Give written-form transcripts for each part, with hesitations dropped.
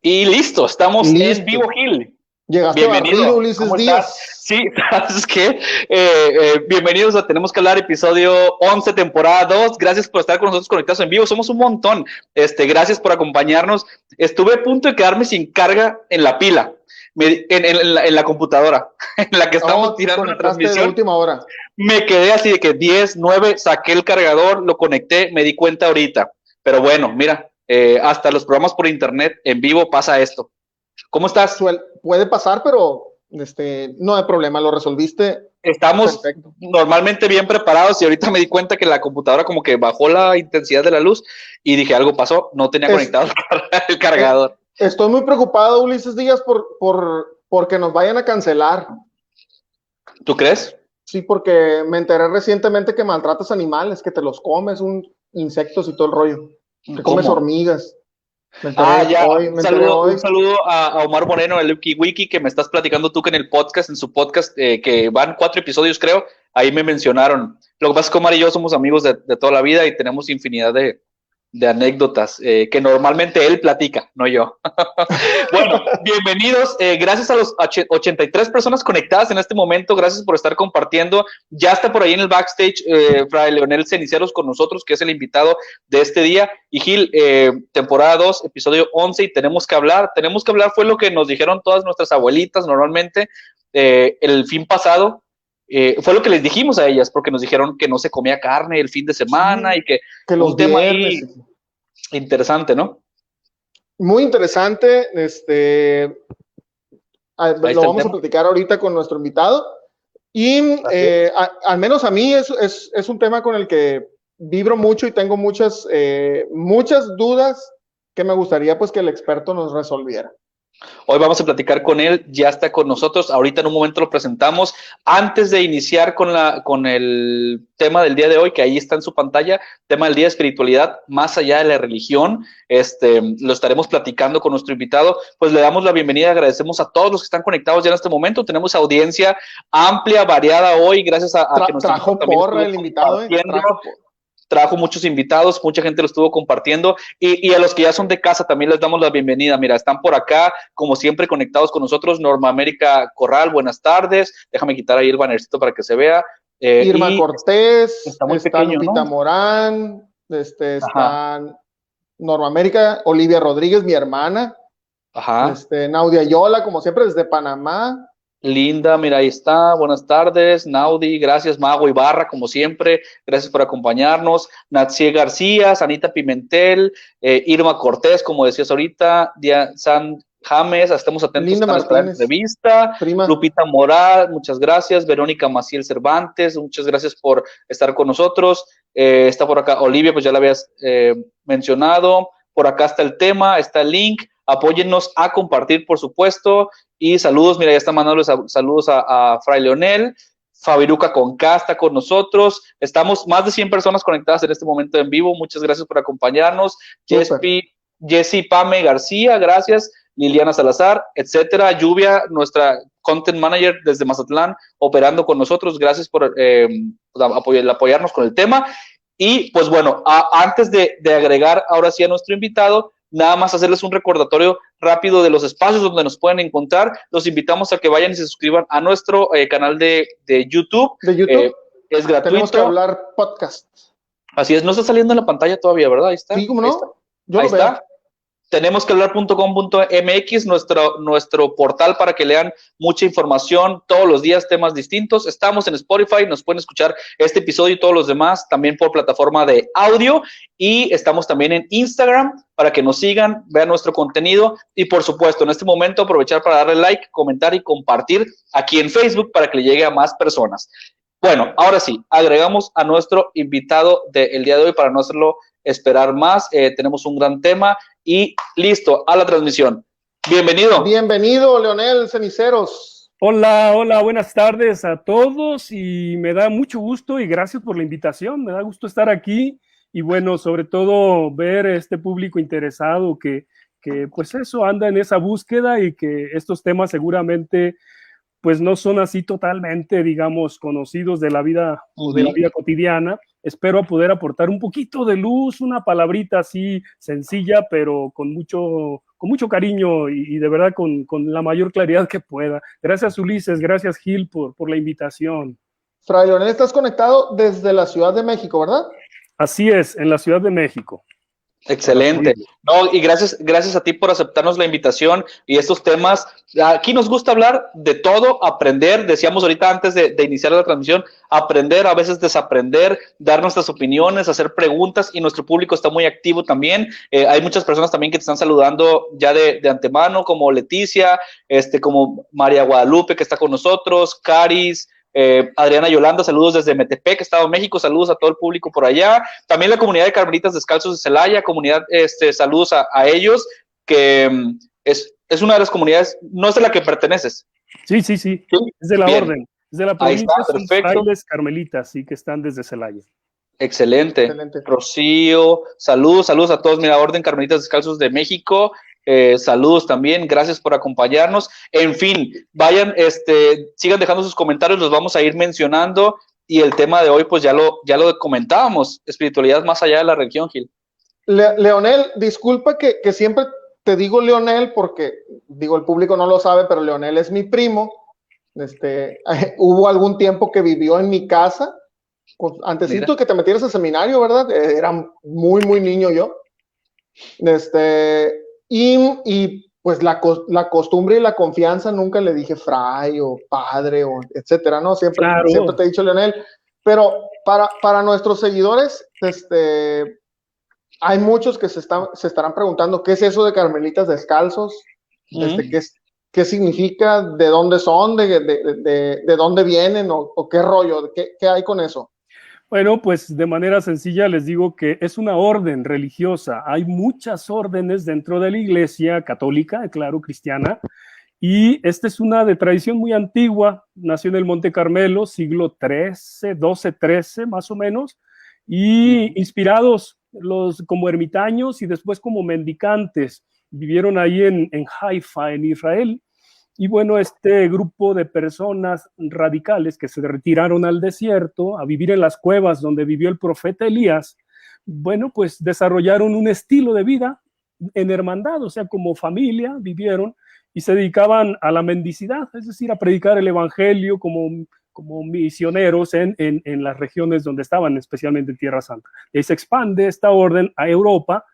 Y listo, estamos en vivo, Gil. Llegaste barrido, Ulises Díaz. Sí, ¿sabes qué? Bienvenidos a Tenemos que hablar, episodio 11, temporada 2. Gracias por estar con nosotros conectados en vivo. Somos un montón. Gracias por acompañarnos. Estuve a punto de quedarme sin carga en la pila, en la computadora, en la que estamos tirando la transmisión. De última hora. Me quedé así de que 10, 9, saqué el cargador, lo conecté, me di cuenta ahorita. Pero bueno, mira, hasta los programas por internet en vivo pasa esto. ¿Cómo estás? Puede pasar, pero no hay problema, lo resolviste. Estamos perfecto. Normalmente bien preparados y ahorita me di cuenta que la computadora como que bajó la intensidad de la luz y dije algo pasó, no tenía conectado el cargador. Estoy muy preocupado, Ulises Díaz, porque nos vayan a cancelar. ¿Tú crees? Sí, porque me enteré recientemente que maltratas animales, que te los comes, insectos y todo el rollo. Que comes hormigas. Un saludo a Omar Moreno, el Wiki, que me estás platicando tú que en su podcast, que van 4 episodios creo, ahí me mencionaron. Lo que pasa es que Omar y yo somos amigos de toda la vida y tenemos infinidad de anécdotas que normalmente él platica, no yo. Bueno, bienvenidos. Gracias a los 83 personas conectadas en este momento. Gracias por estar compartiendo. Ya está por ahí en el backstage Fray Leonel Ceniceros con nosotros, que es el invitado de este día. Y Gil, temporada 2, episodio 11, y tenemos que hablar. Fue lo que nos dijeron todas nuestras abuelitas normalmente el fin pasado. Fue lo que les dijimos a ellas, porque nos dijeron que no se comía carne el fin de semana, sí, y que los tema viernes. Ahí interesante, ¿no? Muy interesante. Lo vamos a platicar ahorita con nuestro invitado. Y al menos a mí es un tema con el que vibro mucho y tengo muchas dudas que me gustaría pues que el experto nos resolviera. Hoy vamos a platicar con él, ya está con nosotros, ahorita en un momento lo presentamos. Antes de iniciar con el tema del día de hoy, que ahí está en su pantalla, tema del día de espiritualidad, más allá de la religión, lo estaremos platicando con nuestro invitado, pues le damos la bienvenida, agradecemos a todos los que están conectados ya en este momento, tenemos audiencia amplia, variada hoy, gracias a que nos trajo porra el invitado, trajo muchos invitados, mucha gente lo estuvo compartiendo y a los que ya son de casa también les damos la bienvenida. Mira, están por acá, como siempre, conectados con nosotros. Norma América Corral, buenas tardes. Déjame quitar ahí el bannercito para que se vea. Irma Cortés, está pequeño, Lupita, ¿no? Morán, está Norma América, Olivia Rodríguez, mi hermana. Ajá. Naudia Yola, como siempre, desde Panamá. Linda, mira, ahí está, buenas tardes, Naudi, gracias, Mago Ibarra, como siempre, gracias por acompañarnos, Natsie García, Sanita Pimentel, Irma Cortés, como decías ahorita, San James, estemos atentos a nuestra entrevista, prima. Lupita Moral, muchas gracias, Verónica Maciel Cervantes, muchas gracias por estar con nosotros, está por acá Olivia, pues ya la habías mencionado, por acá está el tema, está el link, apóyennos a compartir, por supuesto, y saludos, mira, ya está mandando saludos a Fray Leonel, Fabiruca con K está con nosotros, estamos más de 100 personas conectadas en este momento en vivo, muchas gracias por acompañarnos, Jessy Pame García, gracias, Liliana Salazar, etcétera, Lluvia, nuestra content manager desde Mazatlán, operando con nosotros, gracias por apoyarnos con el tema, y pues bueno, antes de agregar ahora sí a nuestro invitado, nada más hacerles un recordatorio rápido de los espacios donde nos pueden encontrar. Los invitamos a que vayan y se suscriban a nuestro canal de YouTube. De YouTube. Es gratuito. Tenemos que hablar podcast. Así es, no está saliendo en la pantalla todavía, ¿verdad? Ahí está. Sí, ¿cómo no? Ahí está. Tenemos que hablar.com.mx, nuestro portal para que lean mucha información, todos los días temas distintos. Estamos en Spotify, nos pueden escuchar este episodio y todos los demás, también por plataforma de audio, y estamos también en Instagram para que nos sigan, vean nuestro contenido, y por supuesto, en este momento aprovechar para darle like, comentar y compartir aquí en Facebook para que le llegue a más personas. Bueno, ahora sí, agregamos a nuestro invitado del día de hoy para no hacerlo esperar más. Tenemos un gran tema y listo, a la transmisión. Bienvenido. Bienvenido, Leonel Ceniceros. Hola, buenas tardes a todos y me da mucho gusto y gracias por la invitación. Me da gusto estar aquí y bueno, sobre todo ver este público interesado que pues eso, anda en esa búsqueda y que estos temas seguramente pues no son así totalmente, digamos, conocidos de la vida o de la vida cotidiana. Espero poder aportar un poquito de luz, una palabrita así sencilla, pero con mucho cariño y de verdad con la mayor claridad que pueda. Gracias, Ulises, gracias, Gil, por la invitación. Fray Leonel, estás conectado desde la Ciudad de México, ¿verdad? Así es, en la Ciudad de México. Excelente. No, y gracias a ti por aceptarnos la invitación y estos temas. Aquí nos gusta hablar de todo, aprender, decíamos ahorita antes de iniciar la transmisión, aprender, a veces desaprender, dar nuestras opiniones, hacer preguntas, y nuestro público está muy activo también. Hay muchas personas también que te están saludando ya de antemano, como Leticia, como María Guadalupe, que está con nosotros, Caris, Adriana Yolanda, saludos desde Metepec, Estado de México, saludos a todo el público por allá, también la comunidad de Carmelitas Descalzos de Celaya, comunidad, saludos a ellos, que es una de las comunidades, no es de la que perteneces. Sí, es de la Bien. Orden, es de la provincia, ahí está, perfecto. Son frailes carmelitas, sí, que están desde Celaya. Excelente. Rocío, saludos a todos, mira, Orden Carmelitas Descalzos de México, saludos también, gracias por acompañarnos. En fin, vayan, sigan dejando sus comentarios, los vamos a ir mencionando, y el tema de hoy pues ya lo comentábamos, espiritualidad más allá de la religión, Gil. Leonel, disculpa que siempre te digo Leonel porque, digo, el público no lo sabe, pero Leonel es mi primo. Hubo algún tiempo que vivió en mi casa, antesito que te metieras al seminario, ¿verdad? Era muy, muy niño yo. Y pues la costumbre y la confianza, nunca le dije fray o padre o etcétera, ¿no? Siempre te he dicho Leonel. Pero para nuestros seguidores, hay muchos que se estarán preguntando ¿qué es eso de Carmelitas Descalzos? ¿Qué significa? ¿De dónde son? ¿De dónde vienen? ¿O qué rollo? ¿Qué hay con eso? Bueno, pues de manera sencilla les digo que es una orden religiosa. Hay muchas órdenes dentro de la Iglesia católica, claro, cristiana, y esta es una de tradición muy antigua. Nació en el Monte Carmelo, siglo XIII, XII, más o menos, y inspirados como ermitaños y después como mendicantes. Vivieron ahí en Haifa, en Israel. Y bueno, este grupo de personas radicales que se retiraron al desierto a vivir en las cuevas donde vivió el profeta Elías, bueno, pues desarrollaron un estilo de vida en hermandad, o sea, como familia vivieron y se dedicaban a la mendicidad, es decir, a predicar el evangelio como misioneros en las regiones donde estaban, especialmente en Tierra Santa. Y ahí se expande esta orden a Europa.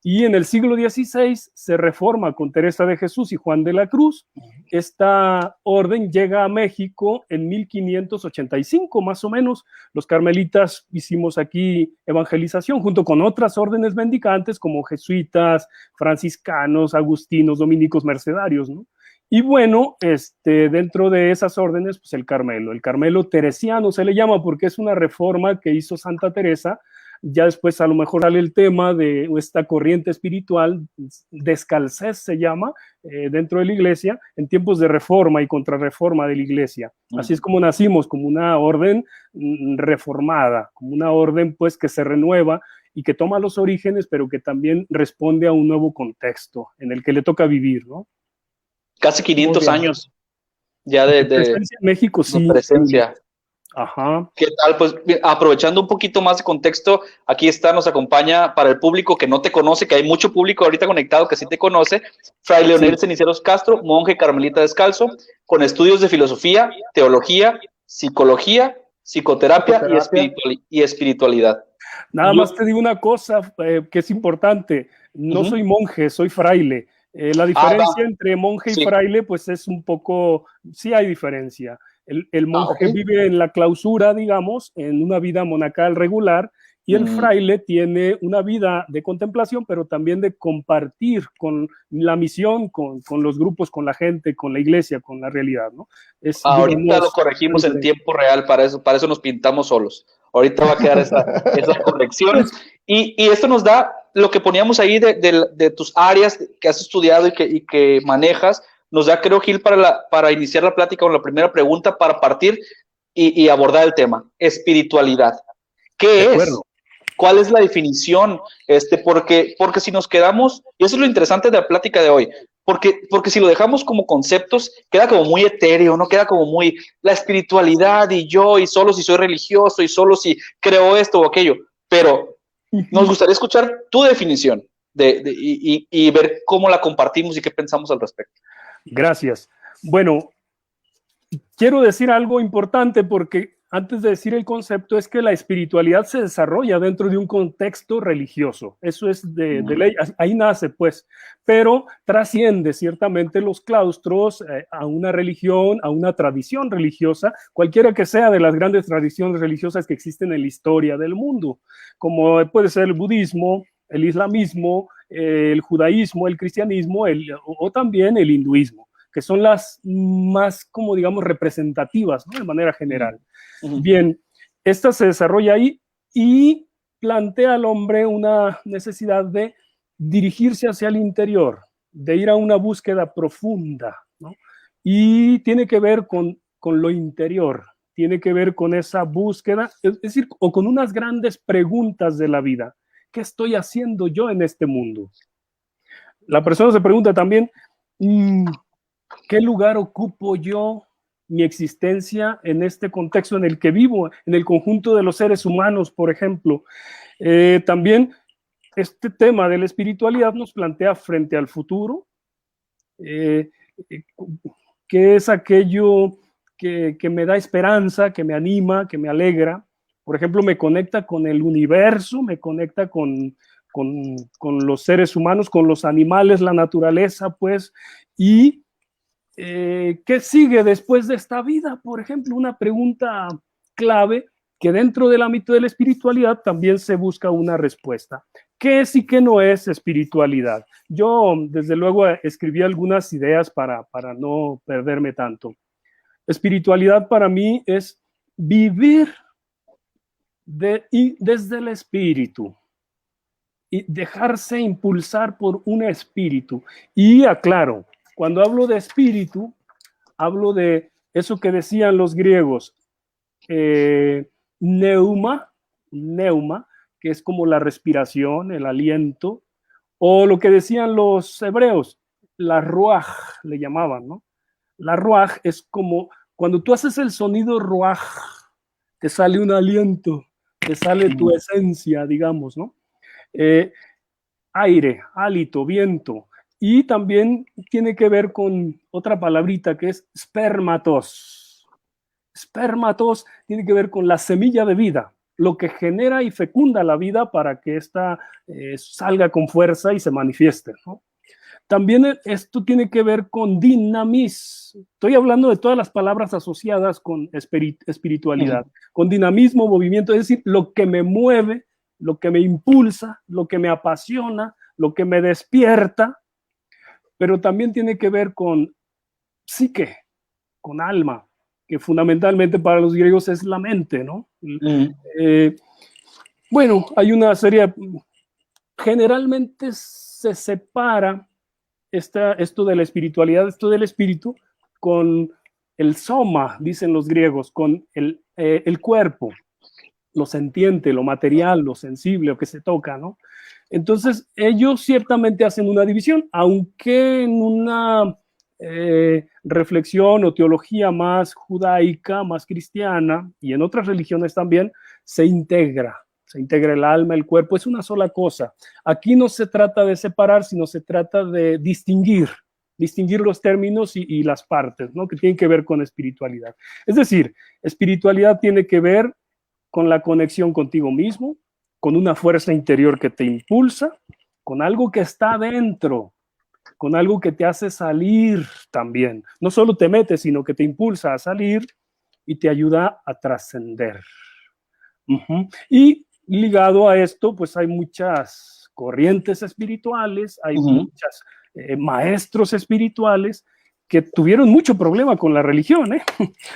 Y en el siglo XVI se reforma con Teresa de Jesús y Juan de la Cruz. Esta orden llega a México en 1585, más o menos. Los carmelitas hicimos aquí evangelización junto con otras órdenes mendicantes como jesuitas, franciscanos, agustinos, dominicos, mercedarios, ¿no? Y bueno, dentro de esas órdenes, pues el Carmelo teresiano se le llama porque es una reforma que hizo Santa Teresa. Ya después a lo mejor sale el tema de esta corriente espiritual, descalcez se llama, dentro de la Iglesia, en tiempos de reforma y contrarreforma de la Iglesia. Así es como nacimos, como una orden reformada, como una orden pues que se renueva y que toma los orígenes, pero que también responde a un nuevo contexto en el que le toca vivir, ¿no? Casi 500 años ya de presencia en México, sí. Presencia. Ajá. ¿Qué tal? Pues aprovechando un poquito más de contexto, aquí nos acompaña para el público que no te conoce, que hay mucho público ahorita conectado que sí te conoce, Fray Leonel Ceniceros Castro, monje carmelita descalzo, con estudios de filosofía, teología, psicología, psicoterapia y espiritualidad. Nada más te digo una cosa que es importante, no soy monje, soy fraile. La diferencia entre monje y fraile, pues es un poco, sí hay diferencia. El monje vive en la clausura, digamos, en una vida monacal regular, y el fraile tiene una vida de contemplación, pero también de compartir con la misión, con los grupos, con la gente, con la iglesia, con la realidad, ¿no? Ahorita lo corregimos en tiempo real, para eso nos pintamos solos. Ahorita va a quedar esa corrección. Y esto nos da lo que poníamos ahí de tus áreas que has estudiado y que manejas. Nos da, creo, Gil, para iniciar la plática con la primera pregunta, para partir y abordar el tema, espiritualidad. ¿Qué es? ¿Cuál es la definición? Porque si nos quedamos, y eso es lo interesante de la plática de hoy, porque si lo dejamos como conceptos, queda como muy etéreo, ¿no? Queda como muy la espiritualidad y solo si soy religioso y solo si creo esto o aquello, pero nos gustaría escuchar tu definición. y ver cómo la compartimos y qué pensamos al respecto. Gracias. Bueno, quiero decir algo importante porque antes de decir el concepto es que la espiritualidad se desarrolla dentro de un contexto religioso. Eso es de ley, ahí nace pues, pero trasciende ciertamente los claustros a una religión, a una tradición religiosa, cualquiera que sea de las grandes tradiciones religiosas que existen en la historia del mundo, como puede ser el budismo, el islamismo, el judaísmo, el cristianismo o también el hinduismo, que son las más, como digamos, representativas, ¿no? De manera general. Bien, esta se desarrolla ahí y plantea al hombre una necesidad de dirigirse hacia el interior, de ir a una búsqueda profunda, ¿no? Y tiene que ver con lo interior, tiene que ver con esa búsqueda, es decir, o con unas grandes preguntas de la vida. ¿Qué estoy haciendo yo en este mundo? La persona se pregunta también, ¿qué lugar ocupo yo, mi existencia en este contexto en el que vivo, en el conjunto de los seres humanos, por ejemplo? También este tema de la espiritualidad nos plantea frente al futuro, ¿qué es aquello que me da esperanza, que me anima, que me alegra? Por ejemplo, me conecta con el universo, me conecta con los seres humanos, con los animales, la naturaleza, pues, y ¿qué sigue después de esta vida? Por ejemplo, una pregunta clave que dentro del ámbito de la espiritualidad también se busca una respuesta. ¿Qué es y qué no es espiritualidad? Yo, desde luego, escribí algunas ideas para no perderme tanto. Espiritualidad para mí es vivir desde el espíritu y dejarse impulsar por un espíritu. Y aclaro, cuando hablo de espíritu, hablo de eso que decían los griegos, neuma, que es como la respiración, el aliento, o lo que decían los hebreos, la ruaj, le llamaban, ¿no? La ruaj es como, cuando tú haces el sonido ruaj, te sale un aliento, te sale tu esencia, digamos, ¿no? Aire, hálito, viento. Y también tiene que ver con otra palabrita que es spermatos. Spermatos tiene que ver con la semilla de vida, lo que genera y fecunda la vida para que ésta salga con fuerza y se manifieste, ¿no? También esto tiene que ver con dinamis. Estoy hablando de todas las palabras asociadas con espiritualidad, con dinamismo, movimiento, es decir, lo que me mueve, lo que me impulsa, lo que me apasiona, lo que me despierta, pero también tiene que ver con psique, con alma, que fundamentalmente para los griegos es la mente, ¿no? Bueno, hay una serie, generalmente se separa esto de la espiritualidad, esto del espíritu, con el soma, dicen los griegos, con el cuerpo, lo sentiente, lo material, lo sensible, lo que se toca, ¿no? Entonces, ellos ciertamente hacen una división, aunque en una reflexión o teología más judaica, más cristiana, y en otras religiones también, se integra el alma, el cuerpo, es una sola cosa. Aquí no se trata de separar, sino se trata de distinguir los términos y las partes, ¿no? Que tienen que ver con espiritualidad. Es decir, espiritualidad tiene que ver con la conexión contigo mismo, con una fuerza interior que te impulsa, con algo que está dentro, con algo que te hace salir también. No solo te mete, sino que te impulsa a salir y te ayuda a trascender. Y ligado a esto, pues hay muchas corrientes espirituales, hay muchos maestros espirituales que tuvieron mucho problema con la religión,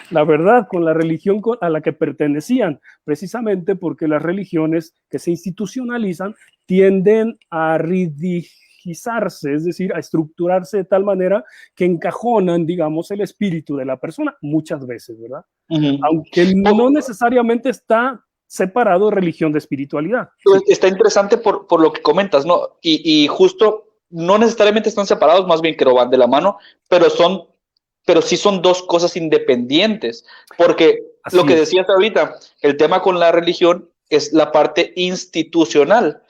la verdad, con la religión a la que pertenecían, precisamente porque las religiones que se institucionalizan tienden a rigidizarse, es decir, a estructurarse de tal manera que encajonan, digamos, el espíritu de la persona muchas veces, ¿verdad? Aunque no necesariamente está separado religión de espiritualidad. Está interesante por lo que comentas, ¿no? Y justo no necesariamente están separados, más bien que van de la mano, pero sí son dos cosas independientes, porque así lo que decías ahorita, el tema con la religión es la parte institucional.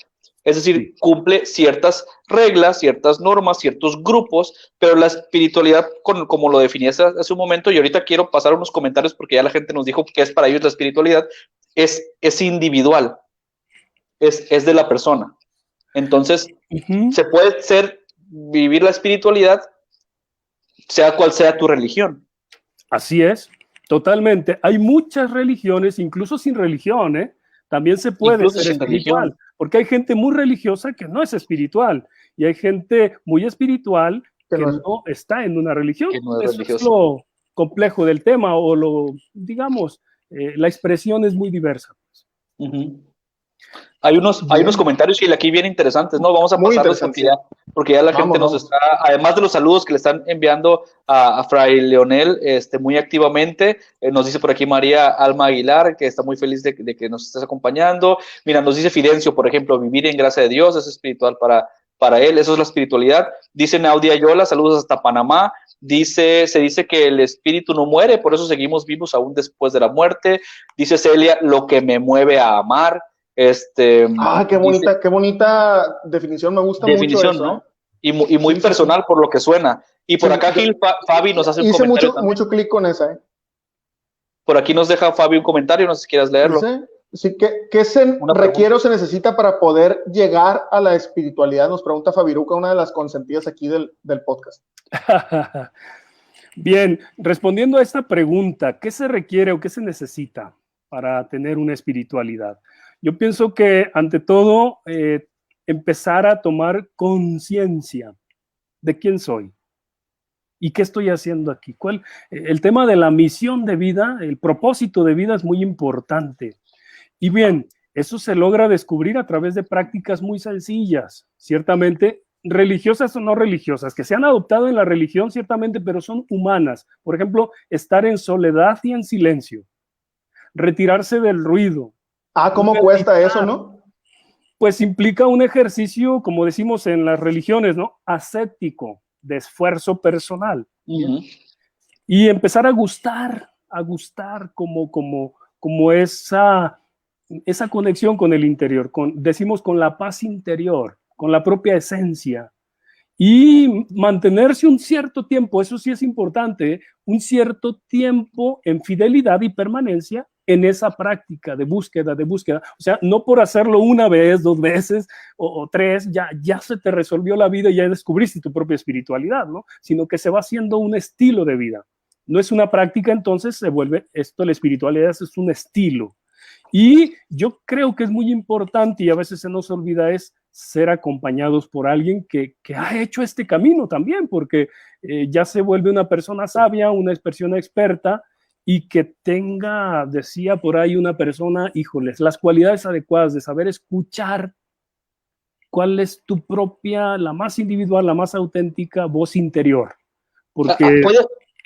Es decir, cumple ciertas reglas, ciertas normas, ciertos grupos, pero la espiritualidad, como lo definí hace un momento, y ahorita quiero pasar unos comentarios porque ya la gente nos dijo que es para ellos la espiritualidad, es individual, es de la persona. Entonces, se puede vivir la espiritualidad, sea cual sea tu religión. Así es, totalmente. Hay muchas religiones, incluso sin religión, ¿eh? También se puede Incluso ser sin espiritual, religión. porque hay gente muy religiosa que no es espiritual, y hay gente muy espiritual que no está en una religión. Que no es Eso religiosa. es lo complejo del tema, o digamos, la expresión es muy diversa. Hay unos comentarios que aquí bien interesantes, ¿no? Vamos a pasarlos porque ya la gente nos está, además de los saludos que le están enviando a Fray Leonel muy activamente, nos dice por aquí María Alma Aguilar, que está muy feliz de que nos estés acompañando. Mira, nos dice Fidencio, por ejemplo, vivir en gracia de Dios es espiritual para él, eso es la espiritualidad. Dice Naudia Yola, saludos hasta Panamá. Se dice que el espíritu no muere, por eso seguimos vivos aún después de la muerte. Dice Celia, lo que me mueve a amar. Qué bonita definición, me gusta mucho eso, ¿no? Y muy personal por lo que suena. Y por acá Gil Fabi nos hace un comentario. Hice mucho clic con esa, Por aquí nos deja Fabi un comentario, no sé si quieras leerlo. Sí, ¿qué se requiere o se necesita para poder llegar a la espiritualidad? Nos pregunta Fabiruca, una de las consentidas aquí del podcast. Bien, respondiendo a esta pregunta, ¿qué se requiere o qué se necesita para tener una espiritualidad? Yo pienso que, ante todo, empezar a tomar conciencia de quién soy y qué estoy haciendo aquí. El tema de la misión de vida, el propósito de vida es muy importante. Y bien, eso se logra descubrir a través de prácticas muy sencillas, ciertamente religiosas o no religiosas, que se han adoptado en la religión, ciertamente, pero son humanas. Por ejemplo, estar en soledad y en silencio, retirarse del ruido. ¿Cómo cuesta eso, no? Pues implica un ejercicio, como decimos en las religiones, ¿no? Ascético, de esfuerzo personal. Y empezar a gustar como esa conexión con el interior, decimos con la paz interior, con la propia esencia. Y mantenerse un cierto tiempo, eso sí es importante, un cierto tiempo en fidelidad y permanencia en esa práctica de búsqueda. O sea, no por hacerlo una vez, 2 veces o 3, ya se te resolvió la vida y ya descubriste tu propia espiritualidad, ¿no? Sino que se va haciendo un estilo de vida. No es una práctica, entonces se vuelve la espiritualidad es un estilo. Y yo creo que es muy importante, y a veces se nos olvida, es ser acompañados por alguien que ha hecho este camino también, porque ya se vuelve una persona sabia, una persona experta, y que tenga, decía por ahí una persona, híjoles, las cualidades adecuadas de saber escuchar cuál es tu propia, la más individual, la más auténtica voz interior. Porque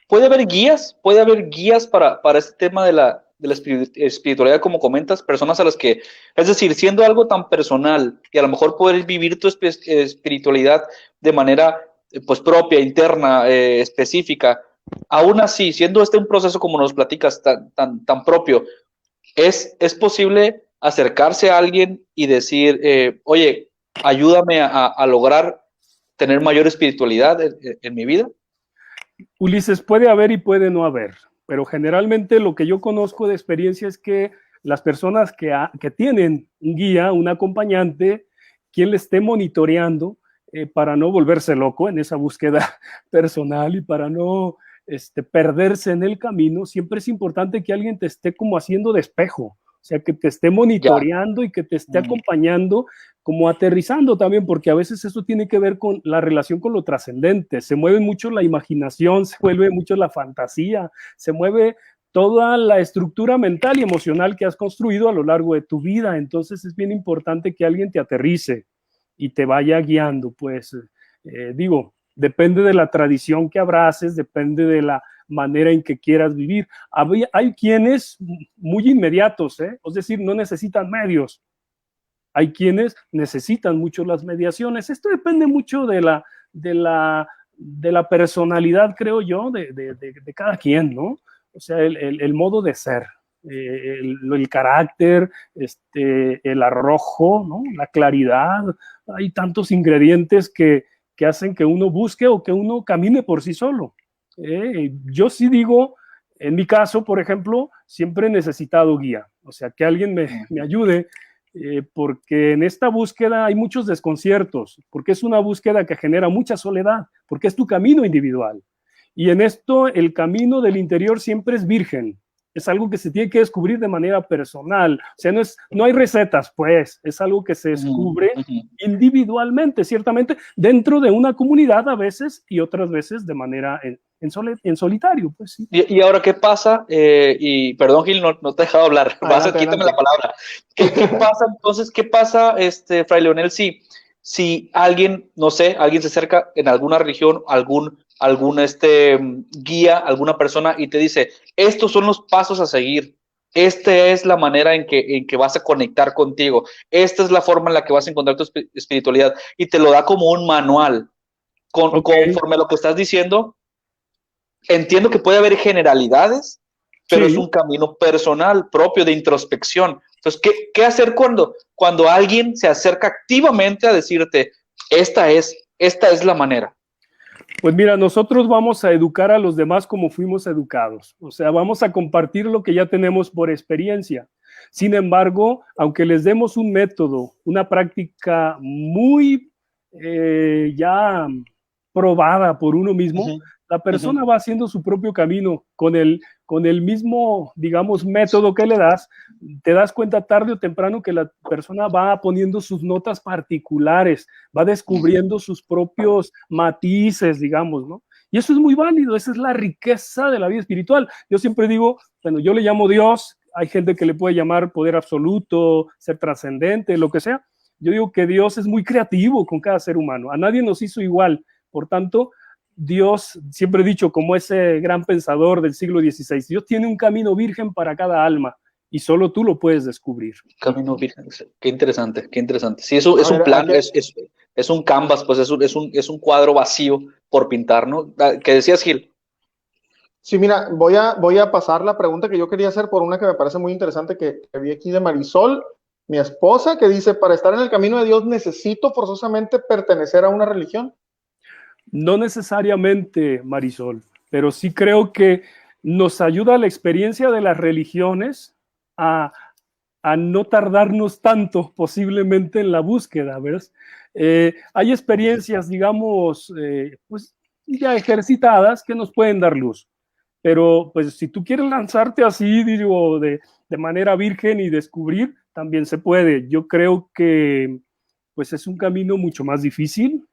¿Puede haber guías para este tema de la espiritualidad, como comentas, personas a las que, es decir, siendo algo tan personal y a lo mejor poder vivir tu espiritualidad de manera pues propia, interna, específica, aún así, siendo un proceso como nos platicas tan propio, ¿es posible acercarse a alguien y decir, oye, ayúdame a lograr tener mayor espiritualidad en mi vida? Ulises, puede haber y puede no haber, pero generalmente lo que yo conozco de experiencia es que las personas que tienen un guía, un acompañante, quien le esté monitoreando para no volverse loco en esa búsqueda personal y para no perderse en el camino, siempre es importante que alguien te esté como haciendo de espejo. O sea, que te esté monitoreando y que te esté acompañando, como aterrizando también, porque a veces eso tiene que ver con la relación con lo trascendente. Se mueve mucho la imaginación, se mueve mucho la fantasía, se mueve toda la estructura mental y emocional que has construido a lo largo de tu vida. Entonces es bien importante que alguien te aterrice y te vaya guiando. Pues depende de la tradición que abraces, depende de la manera en que quieras vivir. Hay quienes muy inmediatos, es decir, no necesitan medios. Hay quienes necesitan mucho las mediaciones. Esto depende mucho de la personalidad, creo yo, de cada quien, ¿no? O sea, el modo de ser. el carácter, el arrojo, ¿no? La claridad. Hay tantos ingredientes que hacen que uno busque o que uno camine por sí solo. Yo sí digo, en mi caso, por ejemplo, siempre he necesitado guía, o sea, que alguien me ayude, porque en esta búsqueda hay muchos desconciertos, porque es una búsqueda que genera mucha soledad, porque es tu camino individual. Y en esto el camino del interior siempre es virgen. Es algo que se tiene que descubrir de manera personal. O sea, no hay recetas, pues. Es algo que se descubre individualmente, ciertamente, dentro de una comunidad a veces y otras veces de manera en solitario, pues sí. Y ahora, ¿qué pasa? Y perdón, Gil, no te he dejado hablar. Quítame la palabra. ¿Qué pasa entonces? ¿Qué pasa, Fray Leonel, si alguien, no sé, alguien se acerca en alguna religión, algún guía, alguna persona y te dice, estos son los pasos a seguir, esta es la manera en que vas a conectar contigo, esta es la forma en la que vas a encontrar tu espiritualidad, y te lo da como un manual, conforme a lo que estás diciendo? Entiendo que puede haber generalidades, pero sí, es un camino personal, propio de introspección. Entonces, ¿qué hacer cuando alguien se acerca activamente a decirte, esta es la manera? Pues mira, nosotros vamos a educar a los demás como fuimos educados. O sea, vamos a compartir lo que ya tenemos por experiencia. Sin embargo, aunque les demos un método, una práctica muy ya probada por uno mismo, la persona va haciendo su propio camino con el mismo, digamos, método que le das. Te das cuenta tarde o temprano que la persona va poniendo sus notas particulares, va descubriendo sus propios matices, digamos, ¿no? Y eso es muy válido, esa es la riqueza de la vida espiritual. Yo siempre digo, bueno, yo le llamo Dios, hay gente que le puede llamar poder absoluto, ser trascendente, lo que sea. Yo digo que Dios es muy creativo con cada ser humano, a nadie nos hizo igual, por tanto, Dios, siempre he dicho, como ese gran pensador del siglo XVI, Dios tiene un camino virgen para cada alma y solo tú lo puedes descubrir. Camino virgen, qué interesante, qué interesante. Sí, eso es un plan, es un canvas, pues es un cuadro vacío por pintar, ¿no? ¿Qué decías, Gil? Sí, mira, voy a pasar la pregunta que yo quería hacer por una que me parece muy interesante que vi aquí de Marisol, mi esposa, que dice, para estar en el camino de Dios, ¿necesito forzosamente pertenecer a una religión? No necesariamente, Marisol, pero sí creo que nos ayuda la experiencia de las religiones a no tardarnos tanto posiblemente en la búsqueda, ¿ves? Hay experiencias, digamos, pues ya ejercitadas que nos pueden dar luz, pero pues si tú quieres lanzarte así, digo, de manera virgen y descubrir, también se puede. Yo creo que pues es un camino mucho más difícil,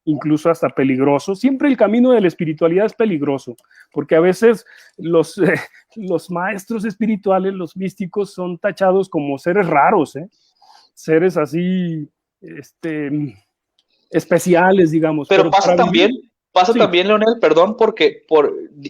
incluso hasta peligroso. Siempre el camino de la espiritualidad es peligroso, porque a veces los maestros espirituales, los místicos, son tachados como seres raros, seres así, especiales, digamos. Pero pasa también, Leonel, perdón, porque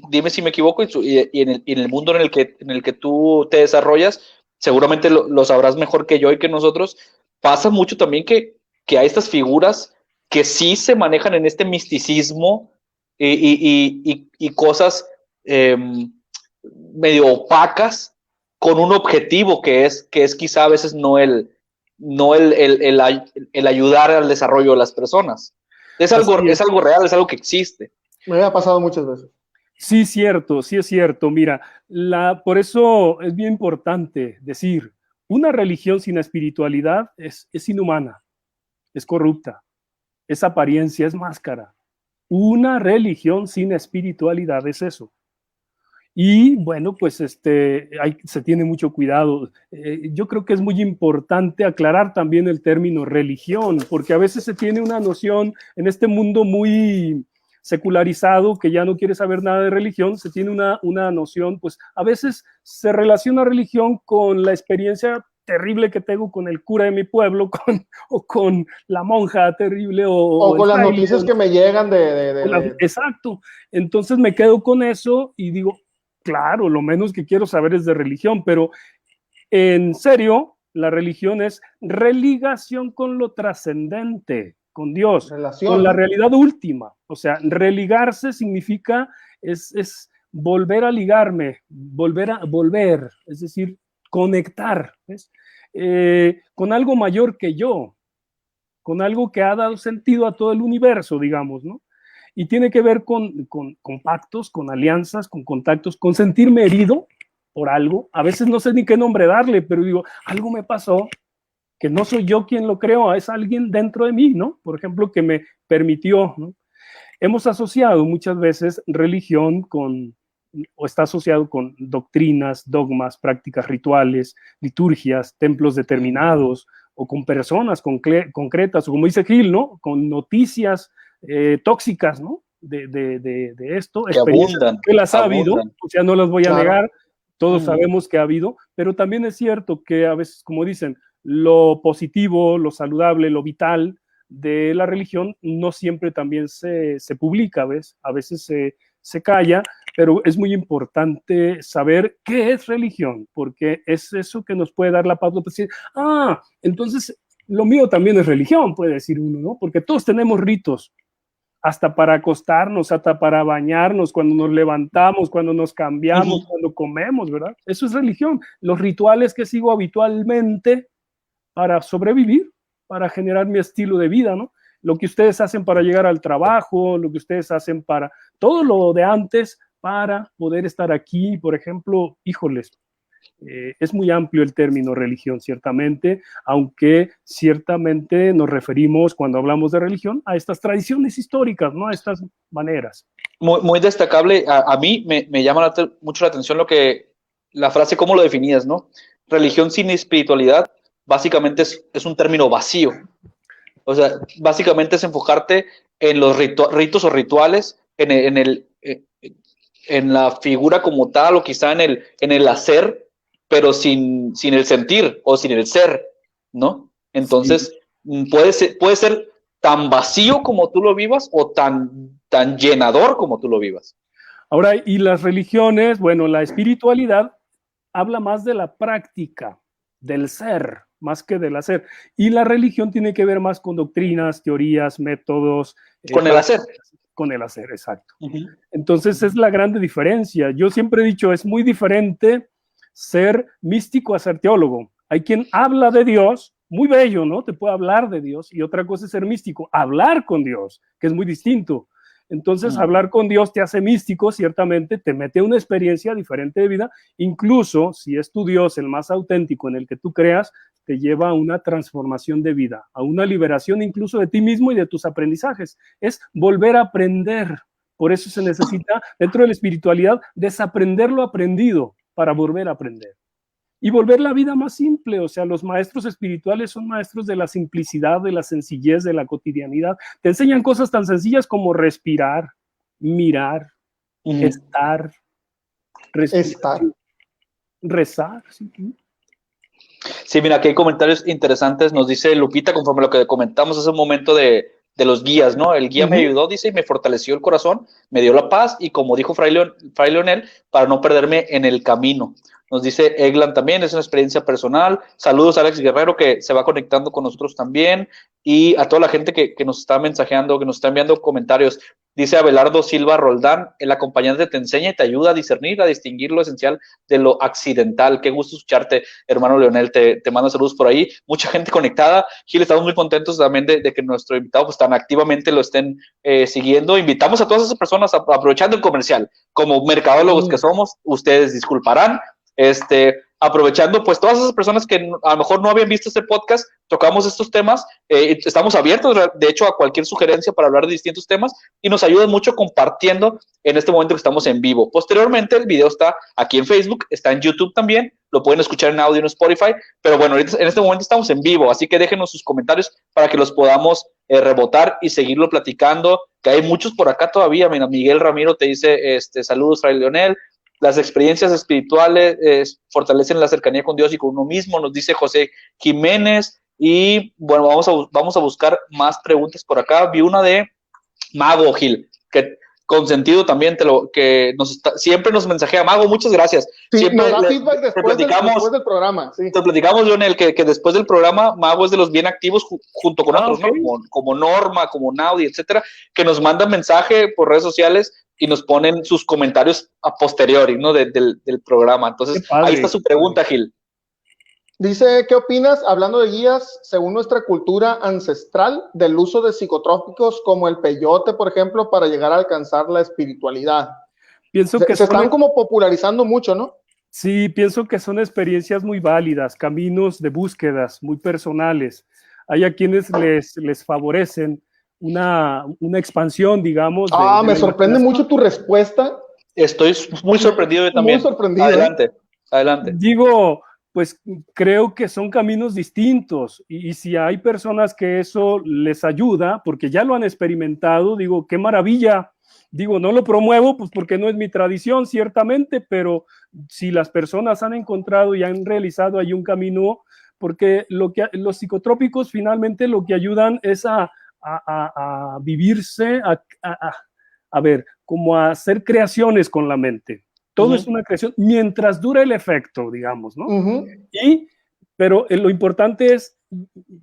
dime si me equivoco, y en el mundo en el que tú te desarrollas, seguramente lo sabrás mejor que yo y que nosotros, pasa mucho también que hay estas figuras que sí se manejan en este misticismo y cosas medio opacas con un objetivo que es quizá a veces no el ayudar al desarrollo de las personas. Es algo real, es algo que existe. Me ha pasado muchas veces. Sí, es cierto. Mira, por eso es bien importante decir, una religión sin espiritualidad es inhumana, es corrupta. Es apariencia, es máscara. Una religión sin espiritualidad es eso. Y bueno, pues se tiene mucho cuidado. Yo creo que es muy importante aclarar también el término religión, porque a veces se tiene una noción en este mundo muy secularizado que ya no quiere saber nada de religión, se tiene una noción, pues a veces se relaciona religión con la experiencia terrible que tengo con el cura de mi pueblo, o con la monja terrible, o con las noticias que me llegan Exacto. Entonces me quedo con eso y digo, claro, lo menos que quiero saber es de religión, pero en serio, la religión es religación con lo trascendente, con Dios, con la realidad última. O sea, religarse significa, es volver a ligarme, volver, es decir, conectar, ¿ves? Con algo mayor que yo, con algo que ha dado sentido a todo el universo, digamos, ¿no? Y tiene que ver con pactos, con alianzas, con contactos, con sentirme herido por algo. A veces no sé ni qué nombre darle, pero digo, algo me pasó que no soy yo quien lo creó, es alguien dentro de mí, ¿no? Por ejemplo, que me permitió, ¿no? Hemos asociado muchas veces religión o está asociado con doctrinas, dogmas, prácticas rituales, liturgias, templos determinados, o con personas concretas, o como dice Gil, ¿no? Con noticias tóxicas, ¿no? De esto, que abundan, que las ha habido, o sea, no las voy a negar, todos sabemos que ha habido, pero también es cierto que a veces, como dicen, lo positivo, lo saludable, lo vital de la religión no siempre también se publica, ¿ves? A veces se calla, pero es muy importante saber qué es religión, porque es eso que nos puede dar la pauta para decir, entonces lo mío también es religión, puede decir uno, ¿no? Porque todos tenemos ritos, hasta para acostarnos, hasta para bañarnos, cuando nos levantamos, cuando nos cambiamos, cuando comemos, ¿verdad? Eso es religión. Los rituales que sigo habitualmente para sobrevivir, para generar mi estilo de vida, ¿no? Lo que ustedes hacen para llegar al trabajo, lo que ustedes hacen para todo lo de antes, para poder estar aquí, por ejemplo, híjoles, es muy amplio el término religión, ciertamente, aunque ciertamente nos referimos, cuando hablamos de religión, a estas tradiciones históricas, ¿no? A estas maneras. Muy, muy destacable. A mí me llama mucho la atención la frase, cómo lo definías, ¿no? Religión sin espiritualidad, básicamente es un término vacío. O sea, básicamente es enfocarte en los ritos o rituales, en la figura como tal, o quizá en el hacer, pero sin el sentir o sin el ser, ¿no? Entonces, puede ser tan vacío como tú lo vivas o tan llenador como tú lo vivas. Ahora, y las religiones, bueno, la espiritualidad habla más de la práctica, del ser, más que del hacer. Y la religión tiene que ver más con doctrinas, teorías, métodos. Con el hacer. Con el hacer, exacto. Entonces es la grande diferencia. Yo siempre he dicho, es muy diferente ser místico a ser teólogo. Hay quien habla de Dios, muy bello, ¿no? Te puede hablar de Dios, y otra cosa es ser místico, hablar con Dios, que es muy distinto. Entonces, hablar con Dios te hace místico, ciertamente, te mete a una experiencia diferente de vida, incluso si es tu Dios el más auténtico en el que tú creas, te lleva a una transformación de vida, a una liberación incluso de ti mismo y de tus aprendizajes. Es volver a aprender. Por eso se necesita, dentro de la espiritualidad, desaprender lo aprendido para volver a aprender. Y volver la vida más simple, o sea, los maestros espirituales son maestros de la simplicidad, de la sencillez, de la cotidianidad. Te enseñan cosas tan sencillas como respirar, mirar, estar, rezar. Sí, mira, aquí hay comentarios interesantes. Nos dice Lupita, conforme a lo que comentamos hace un momento de los guías, ¿no? El guía me ayudó, dice, y me fortaleció el corazón, me dio la paz, y como dijo Fray Leonel, para no perderme en el camino. Nos dice Eglan también, es una experiencia personal. Saludos a Alex Guerrero, que se va conectando con nosotros también, y a toda la gente que nos está mensajeando, que nos está enviando comentarios. Dice Abelardo Silva Roldán, el acompañante te enseña y te ayuda a discernir, a distinguir lo esencial de lo accidental. Qué gusto escucharte, hermano Leonel, te mando saludos por ahí. Mucha gente conectada. Gil, estamos muy contentos también de que nuestro invitado pues tan activamente lo estén siguiendo. Invitamos a todas esas personas, aprovechando el comercial, como mercadólogos que somos, ustedes disculparán, aprovechando pues todas esas personas que a lo mejor no habían visto este podcast, tocamos estos temas, estamos abiertos de hecho a cualquier sugerencia para hablar de distintos temas, y nos ayudan mucho compartiendo en este momento que estamos en vivo. Posteriormente el video está aquí en Facebook, está en YouTube también, lo pueden escuchar en audio en Spotify, pero bueno, ahorita, en este momento estamos en vivo, así que déjenos sus comentarios para que los podamos rebotar y seguirlo platicando, que hay muchos por acá todavía. Mira, Miguel Ramiro te dice saludos, Fray Leonel. Las experiencias espirituales fortalecen la cercanía con Dios y con uno mismo, nos dice José Jiménez. Y bueno, vamos a buscar más preguntas por acá. Vi una de Mago Gil, que con sentido también siempre nos mensajea. Mago, muchas gracias. Sí, siempre nos da feedback después del programa. Sí. Te platicamos, Leonel, que después del programa Mago es de los bien activos junto con otros, okay, ¿no? Como Norma, como Naudi, etcétera, que nos mandan mensaje por redes sociales y nos ponen sus comentarios a posteriori, ¿no? Del programa. Entonces, ahí está su pregunta, Gil. Dice, ¿qué opinas, hablando de guías, según nuestra cultura ancestral, del uso de psicotrópicos como el peyote, por ejemplo, para llegar a alcanzar la espiritualidad? Pienso que se están como popularizando mucho, ¿no? Sí, pienso que son experiencias muy válidas, caminos de búsquedas muy personales. Hay a quienes les favorecen una expansión, digamos. Me sorprende mucho tu respuesta. Estoy muy sorprendido yo también. Muy sorprendido. Adelante, adelante. Digo, pues creo que son caminos distintos y si hay personas que eso les ayuda, porque ya lo han experimentado, digo, qué maravilla. Digo, no lo promuevo, pues porque no es mi tradición, ciertamente, pero si las personas han encontrado y han realizado ahí un camino, porque los psicotrópicos finalmente lo que ayudan es a vivirse, a ver, como a hacer creaciones con la mente. Todo es una creación mientras dura el efecto, digamos, ¿no? Pero lo importante es,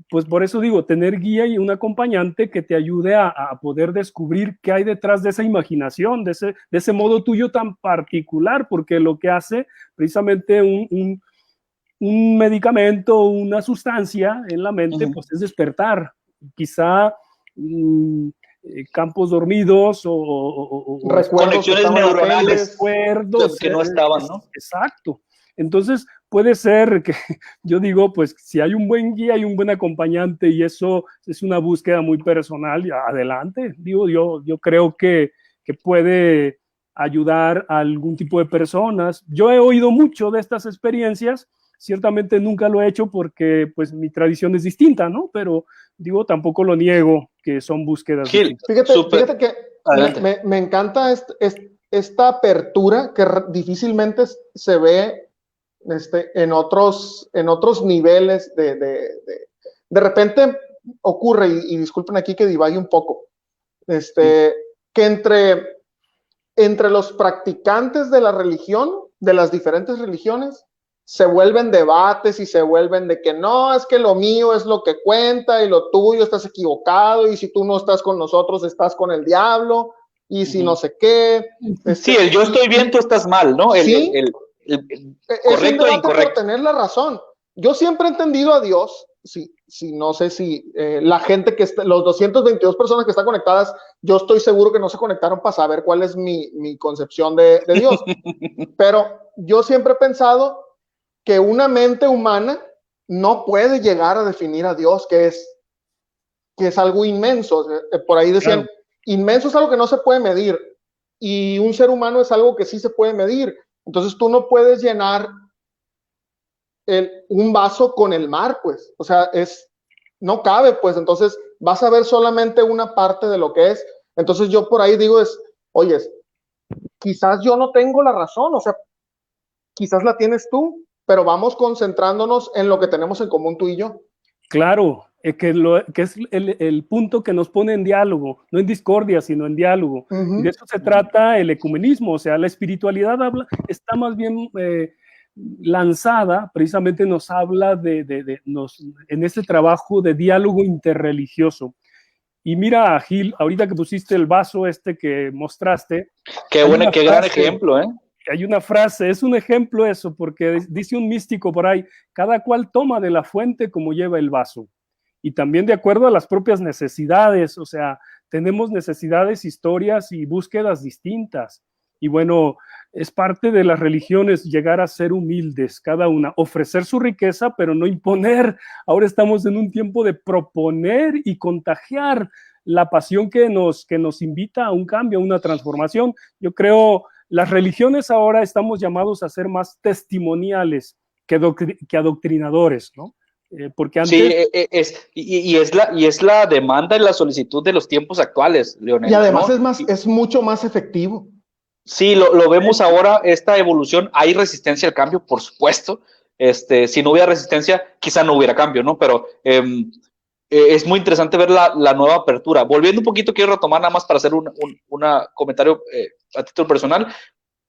pues por eso digo, tener guía y un acompañante que te ayude a poder descubrir qué hay detrás de esa imaginación, de ese modo tuyo tan particular, porque lo que hace precisamente un medicamento, una sustancia en la mente, pues es despertar. Quizá campos dormidos o conexiones neuronales recuerdos que no estaban, ¿no? Exacto. Entonces puede ser que yo digo, pues si hay un buen guía y un buen acompañante y eso es una búsqueda muy personal, adelante. Digo, yo creo que puede ayudar a algún tipo de personas. Yo he oído mucho de estas experiencias. Ciertamente nunca lo he hecho porque pues mi tradición es distinta, ¿no? Pero digo, tampoco lo niego que son búsquedas distintas. Fíjate que me encanta esta apertura que difícilmente se ve en otros niveles de repente ocurre, y disculpen aquí que divague un poco, que entre los practicantes de la religión, de las diferentes religiones, se vuelven debates y se vuelven de que no, es que lo mío es lo que cuenta y lo tuyo estás equivocado y si tú no estás con nosotros estás con el diablo y si no sé qué. Sí, yo estoy bien, tú estás mal, ¿no? Sí, correcto e incorrecto. Por tener la razón. Yo siempre he entendido a Dios, no sé si la gente los 222 personas que están conectadas, yo estoy seguro que no se conectaron para saber cuál es mi concepción de Dios. Pero yo siempre he pensado que una mente humana no puede llegar a definir a Dios, que es algo inmenso. Por ahí decían, inmenso es algo que no se puede medir y un ser humano es algo que sí se puede medir. Entonces tú no puedes llenar un vaso con el mar, pues. O sea, no cabe, pues. Entonces vas a ver solamente una parte de lo que es. Entonces yo por ahí digo oye, quizás yo no tengo la razón, o sea, quizás la tienes tú, pero vamos concentrándonos en lo que tenemos en común tú y yo. Claro, que es el punto que nos pone en diálogo, no en discordia, sino en diálogo. Y de eso se trata el ecumenismo, o sea, la espiritualidad está más bien lanzada, precisamente nos habla en este trabajo de diálogo interreligioso. Y mira, Gil, ahorita que pusiste el vaso que mostraste. Qué gran ejemplo, ¿eh? Hay una frase, es un ejemplo eso, porque dice un místico por ahí, cada cual toma de la fuente como lleva el vaso. Y también de acuerdo a las propias necesidades, o sea, tenemos necesidades, historias y búsquedas distintas. Y bueno, es parte de las religiones llegar a ser humildes, cada una, ofrecer su riqueza, pero no imponer. Ahora estamos en un tiempo de proponer y contagiar la pasión que nos invita a un cambio, a una transformación. Yo creo las religiones ahora estamos llamados a ser más testimoniales que adoctrinadores, ¿no? Porque antes... Sí, es la demanda y la solicitud de los tiempos actuales, Leonel. Y además, ¿no? Es mucho más efectivo. Sí, lo vemos ahora, esta evolución, hay resistencia al cambio, por supuesto. Si no hubiera resistencia, quizá no hubiera cambio, ¿no? Pero es muy interesante ver la nueva apertura. Volviendo un poquito, quiero retomar nada más para hacer un comentario a título personal.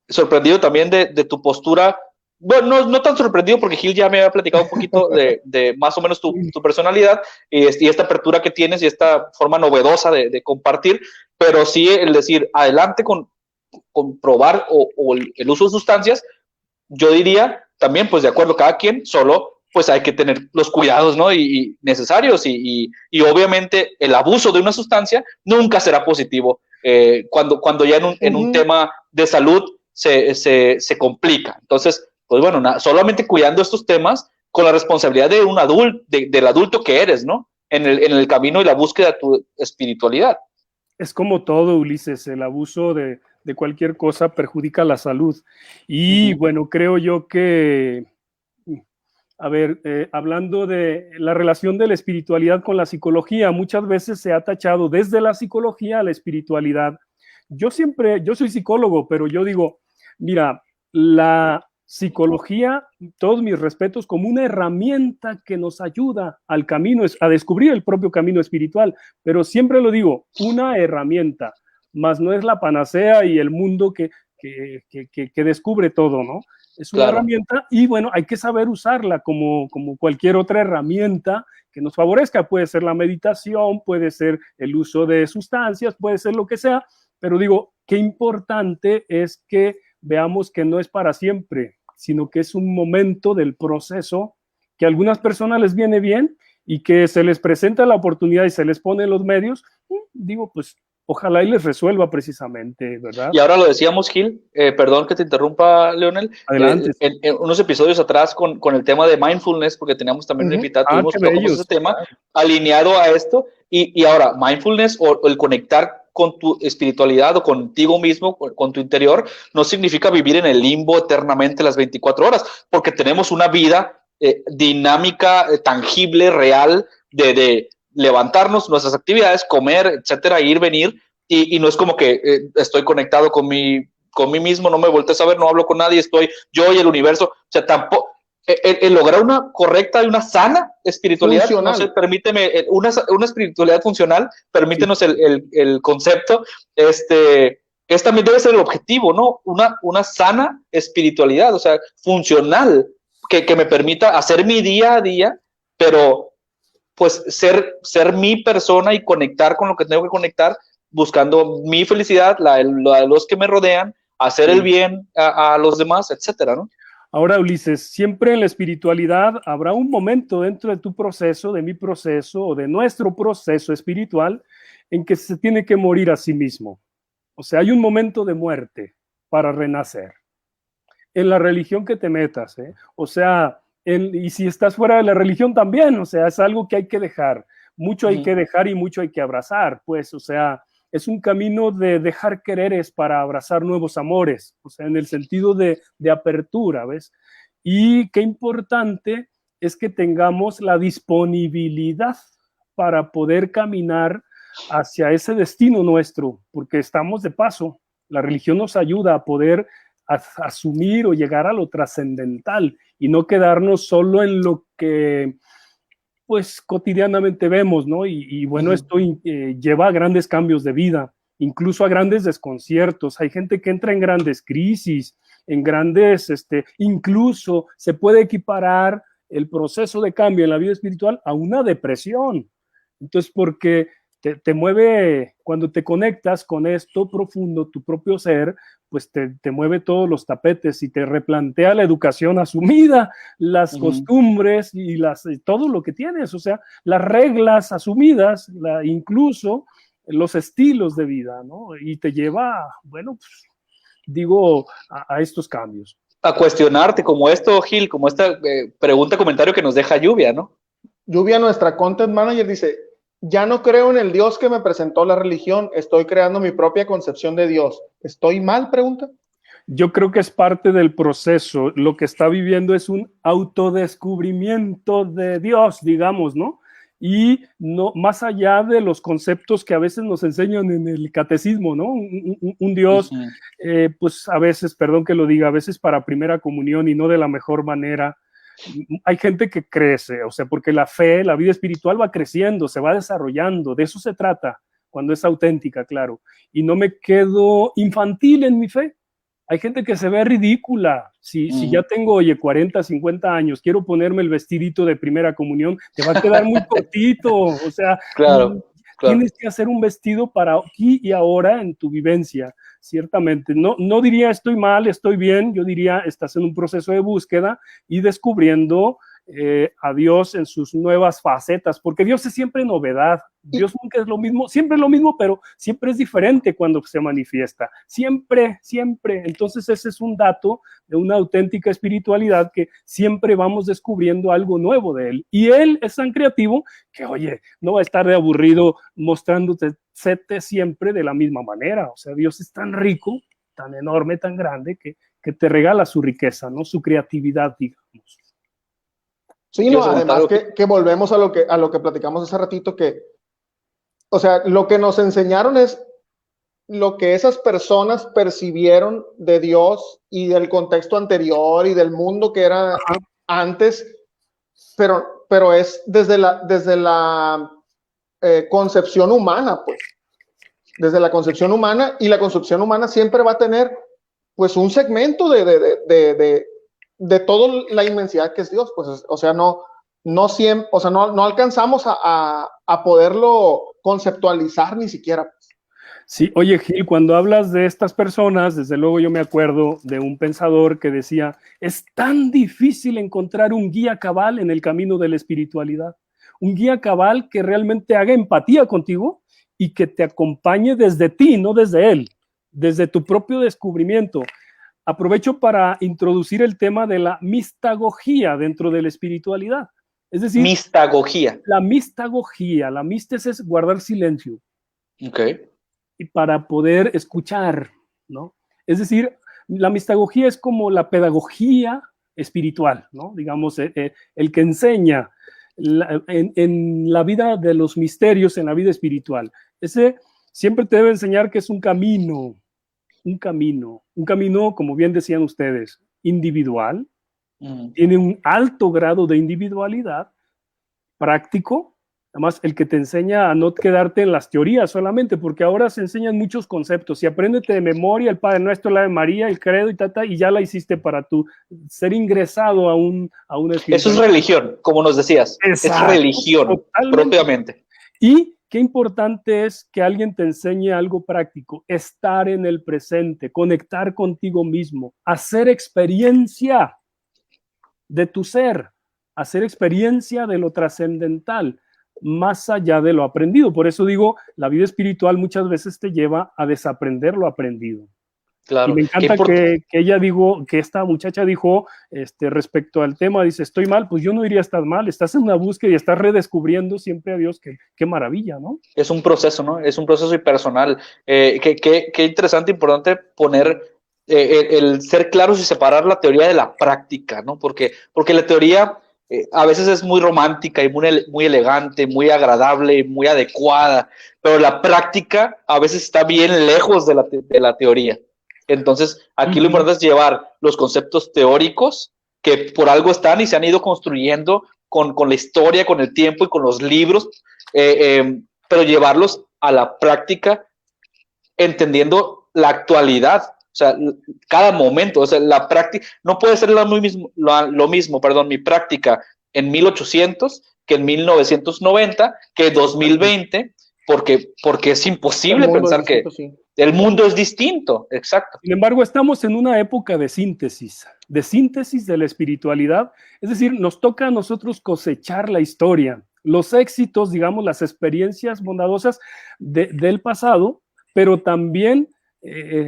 Sorprendido también de tu postura. Bueno, no tan sorprendido porque Gil ya me había platicado un poquito de más o menos tu personalidad y esta apertura que tienes y esta forma novedosa de compartir, pero sí el decir, adelante con comprobar o el uso de sustancias, yo diría también, pues de acuerdo, cada quien, solo pues hay que tener los cuidados, ¿no? y necesarios y obviamente el abuso de una sustancia nunca será positivo cuando ya en un tema de salud se complica. Entonces, pues bueno, solamente cuidando estos temas con la responsabilidad de un adulto, del adulto que eres, ¿no? En el camino y la búsqueda de tu espiritualidad. Es como todo, Ulises, el abuso de cualquier cosa perjudica la salud. Y bueno, creo yo que, a ver, hablando de la relación de la espiritualidad con la psicología, muchas veces se ha tachado desde la psicología a la espiritualidad. Yo soy psicólogo, pero yo digo, mira, la psicología, todos mis respetos, como una herramienta que nos ayuda al camino, a descubrir el propio camino espiritual, pero siempre lo digo, una herramienta, más no es la panacea y el mundo que descubre todo, ¿no? Es una herramienta y bueno, hay que saber usarla como cualquier otra herramienta que nos favorezca. Puede ser la meditación, puede ser el uso de sustancias, puede ser lo que sea, pero digo, qué importante es que veamos que no es para siempre, sino que es un momento del proceso que a algunas personas les viene bien y que se les presenta la oportunidad y se les pone los medios, digo, pues ojalá y les resuelva precisamente, ¿verdad? Y ahora lo decíamos, Gil, perdón que te interrumpa, Leonel. Adelante. En unos episodios atrás con el tema de mindfulness, porque teníamos también un invitado, tuvimos ese tema alineado a esto, y ahora mindfulness o el conectar con tu espiritualidad o contigo mismo, con tu interior, no significa vivir en el limbo eternamente las 24 horas, porque tenemos una vida dinámica, tangible, real, de levantarnos, nuestras actividades, comer, etcétera, ir, venir, y no es como que estoy conectado con mí mismo, no me voltees a ver, no hablo con nadie, estoy yo y el universo, o sea, tampoco, el lograr una correcta y una sana espiritualidad, funcional. No sé, permíteme, una espiritualidad funcional, permítenos el concepto, también debe ser el objetivo, ¿no? Una sana espiritualidad, o sea, funcional, que me permita hacer mi día a día, pero pues ser mi persona y conectar con lo que tengo que conectar, buscando mi felicidad, la de los que me rodean, hacer el bien a los demás, etcétera, ¿no? Ahora, Ulises, siempre en la espiritualidad habrá un momento dentro de tu proceso, de mi proceso o de nuestro proceso espiritual en que se tiene que morir a sí mismo. O sea, hay un momento de muerte para renacer. En la religión que te metas, ¿eh? O sea, y si estás fuera de la religión también, o sea, es algo que hay que dejar. Mucho hay que dejar y mucho hay que abrazar, pues, o sea, es un camino de dejar quereres para abrazar nuevos amores, o sea, en el sentido de apertura, ¿ves? Y qué importante es que tengamos la disponibilidad para poder caminar hacia ese destino nuestro, porque estamos de paso. La religión nos ayuda a poder asumir o llegar a lo trascendental y no quedarnos solo en lo que pues cotidianamente vemos, ¿no? Y bueno, esto lleva a grandes cambios de vida, incluso a grandes desconciertos. Hay gente que entra en grandes crisis, en grandes, incluso se puede equiparar el proceso de cambio en la vida espiritual a una depresión. Entonces, porque te mueve, cuando te conectas con esto profundo, tu propio ser, pues te mueve todos los tapetes y te replantea la educación asumida, las costumbres y todo lo que tienes, o sea, las reglas asumidas, incluso los estilos de vida, ¿no? Y te lleva, bueno, pues, digo, a estos cambios. A cuestionarte como esto, Gil, como esta pregunta, comentario que nos deja Lluvia, ¿no? Lluvia, nuestra content manager, dice: ya no creo en el Dios que me presentó la religión, estoy creando mi propia concepción de Dios. ¿Estoy mal? Pregunta. Yo creo que es parte del proceso. Lo que está viviendo es un autodescubrimiento de Dios, digamos, ¿no? Y no, más allá de los conceptos que a veces nos enseñan en el catecismo, ¿no? Un Dios, pues a veces, perdón que lo diga, a veces para primera comunión y no de la mejor manera. Hay gente que crece, o sea, porque la fe, la vida espiritual va creciendo, se va desarrollando, de eso se trata, cuando es auténtica, claro. Y no me quedo infantil en mi fe. Hay gente que se ve ridícula. Si ya tengo, 40, 50 años, quiero ponerme el vestidito de primera comunión, te va a quedar muy cortito, o sea, claro. Claro. Tienes que hacer un vestido para aquí y ahora en tu vivencia, ciertamente. No diría estoy mal, estoy bien, yo diría estás en un proceso de búsqueda y descubriendo a Dios en sus nuevas facetas, porque Dios es siempre novedad. Dios nunca es lo mismo, siempre es lo mismo, pero siempre es diferente cuando se manifiesta. Siempre, siempre. Entonces ese es un dato de una auténtica espiritualidad, que siempre vamos descubriendo algo nuevo de Él. Y Él es tan creativo que, oye, no va a estar de aburrido mostrándote siempre de la misma manera. O sea, Dios es tan rico, tan enorme, tan grande, que te regala su riqueza, ¿no? Su creatividad, digamos. Sí, no, además que volvemos a lo que platicamos hace ratito, que, o sea, lo que nos enseñaron es lo que esas personas percibieron de Dios y del contexto anterior y del mundo que era antes, pero es desde la concepción humana, pues. Desde la concepción humana, y la concepción humana siempre va a tener, pues, un segmento de toda la inmensidad que es Dios, pues, o sea, no siempre, o sea, no alcanzamos a poderlo conceptualizar ni siquiera. Pues. Sí, oye Gil, cuando hablas de estas personas, desde luego yo me acuerdo de un pensador que decía, es tan difícil encontrar un guía cabal en el camino de la espiritualidad, un guía cabal que realmente haga empatía contigo y que te acompañe desde ti, no desde él, desde tu propio descubrimiento. Aprovecho para introducir el tema de la mistagogía dentro de la espiritualidad. Es decir, mistagogía. La mistagogía, la mistes es guardar silencio. Ok. Y para poder escuchar, ¿no? Es decir, la mistagogía es como la pedagogía espiritual, ¿no? Digamos, el que enseña en la vida de los misterios, en la vida espiritual. Ese siempre te debe enseñar que es un camino, como bien decían ustedes, individual, tiene un alto grado de individualidad, práctico. Además, el que te enseña a no quedarte en las teorías solamente, porque ahora se enseñan muchos conceptos y apréndete de memoria el Padre Nuestro, la Ave María, el credo y ya la hiciste para tu ser ingresado a una espiritualidad. Eso es religión, como nos decías. Exacto, es religión, totalmente. Propiamente. Y qué importante es que alguien te enseñe algo práctico, estar en el presente, conectar contigo mismo, hacer experiencia de tu ser, hacer experiencia de lo trascendental, más allá de lo aprendido. Por eso digo, la vida espiritual muchas veces te lleva a desaprender lo aprendido. Claro. Y me encanta que ella que esta muchacha dijo respecto al tema, dice, estoy mal, pues yo no diría estás mal, estás en una búsqueda y estás redescubriendo siempre a Dios, qué maravilla, ¿no? Es un proceso, ¿no? Es un proceso personal. Qué interesante, importante poner el ser claros y separar la teoría de la práctica, ¿no? Porque la teoría a veces es muy romántica y muy elegante, muy agradable, muy adecuada, pero la práctica a veces está bien lejos de la teoría. Entonces, aquí lo importante es llevar los conceptos teóricos que por algo están y se han ido construyendo con la historia, con el tiempo y con los libros, pero llevarlos a la práctica entendiendo la actualidad. O sea, cada momento, o sea, la práctica, no puede ser lo mismo, mi práctica en 1800 que en 1990, que 2020, porque es imposible pensar que el mundo es distinto, exacto. Sin embargo, estamos en una época de síntesis de la espiritualidad, es decir, nos toca a nosotros cosechar la historia, los éxitos, digamos, las experiencias bondadosas del pasado, pero también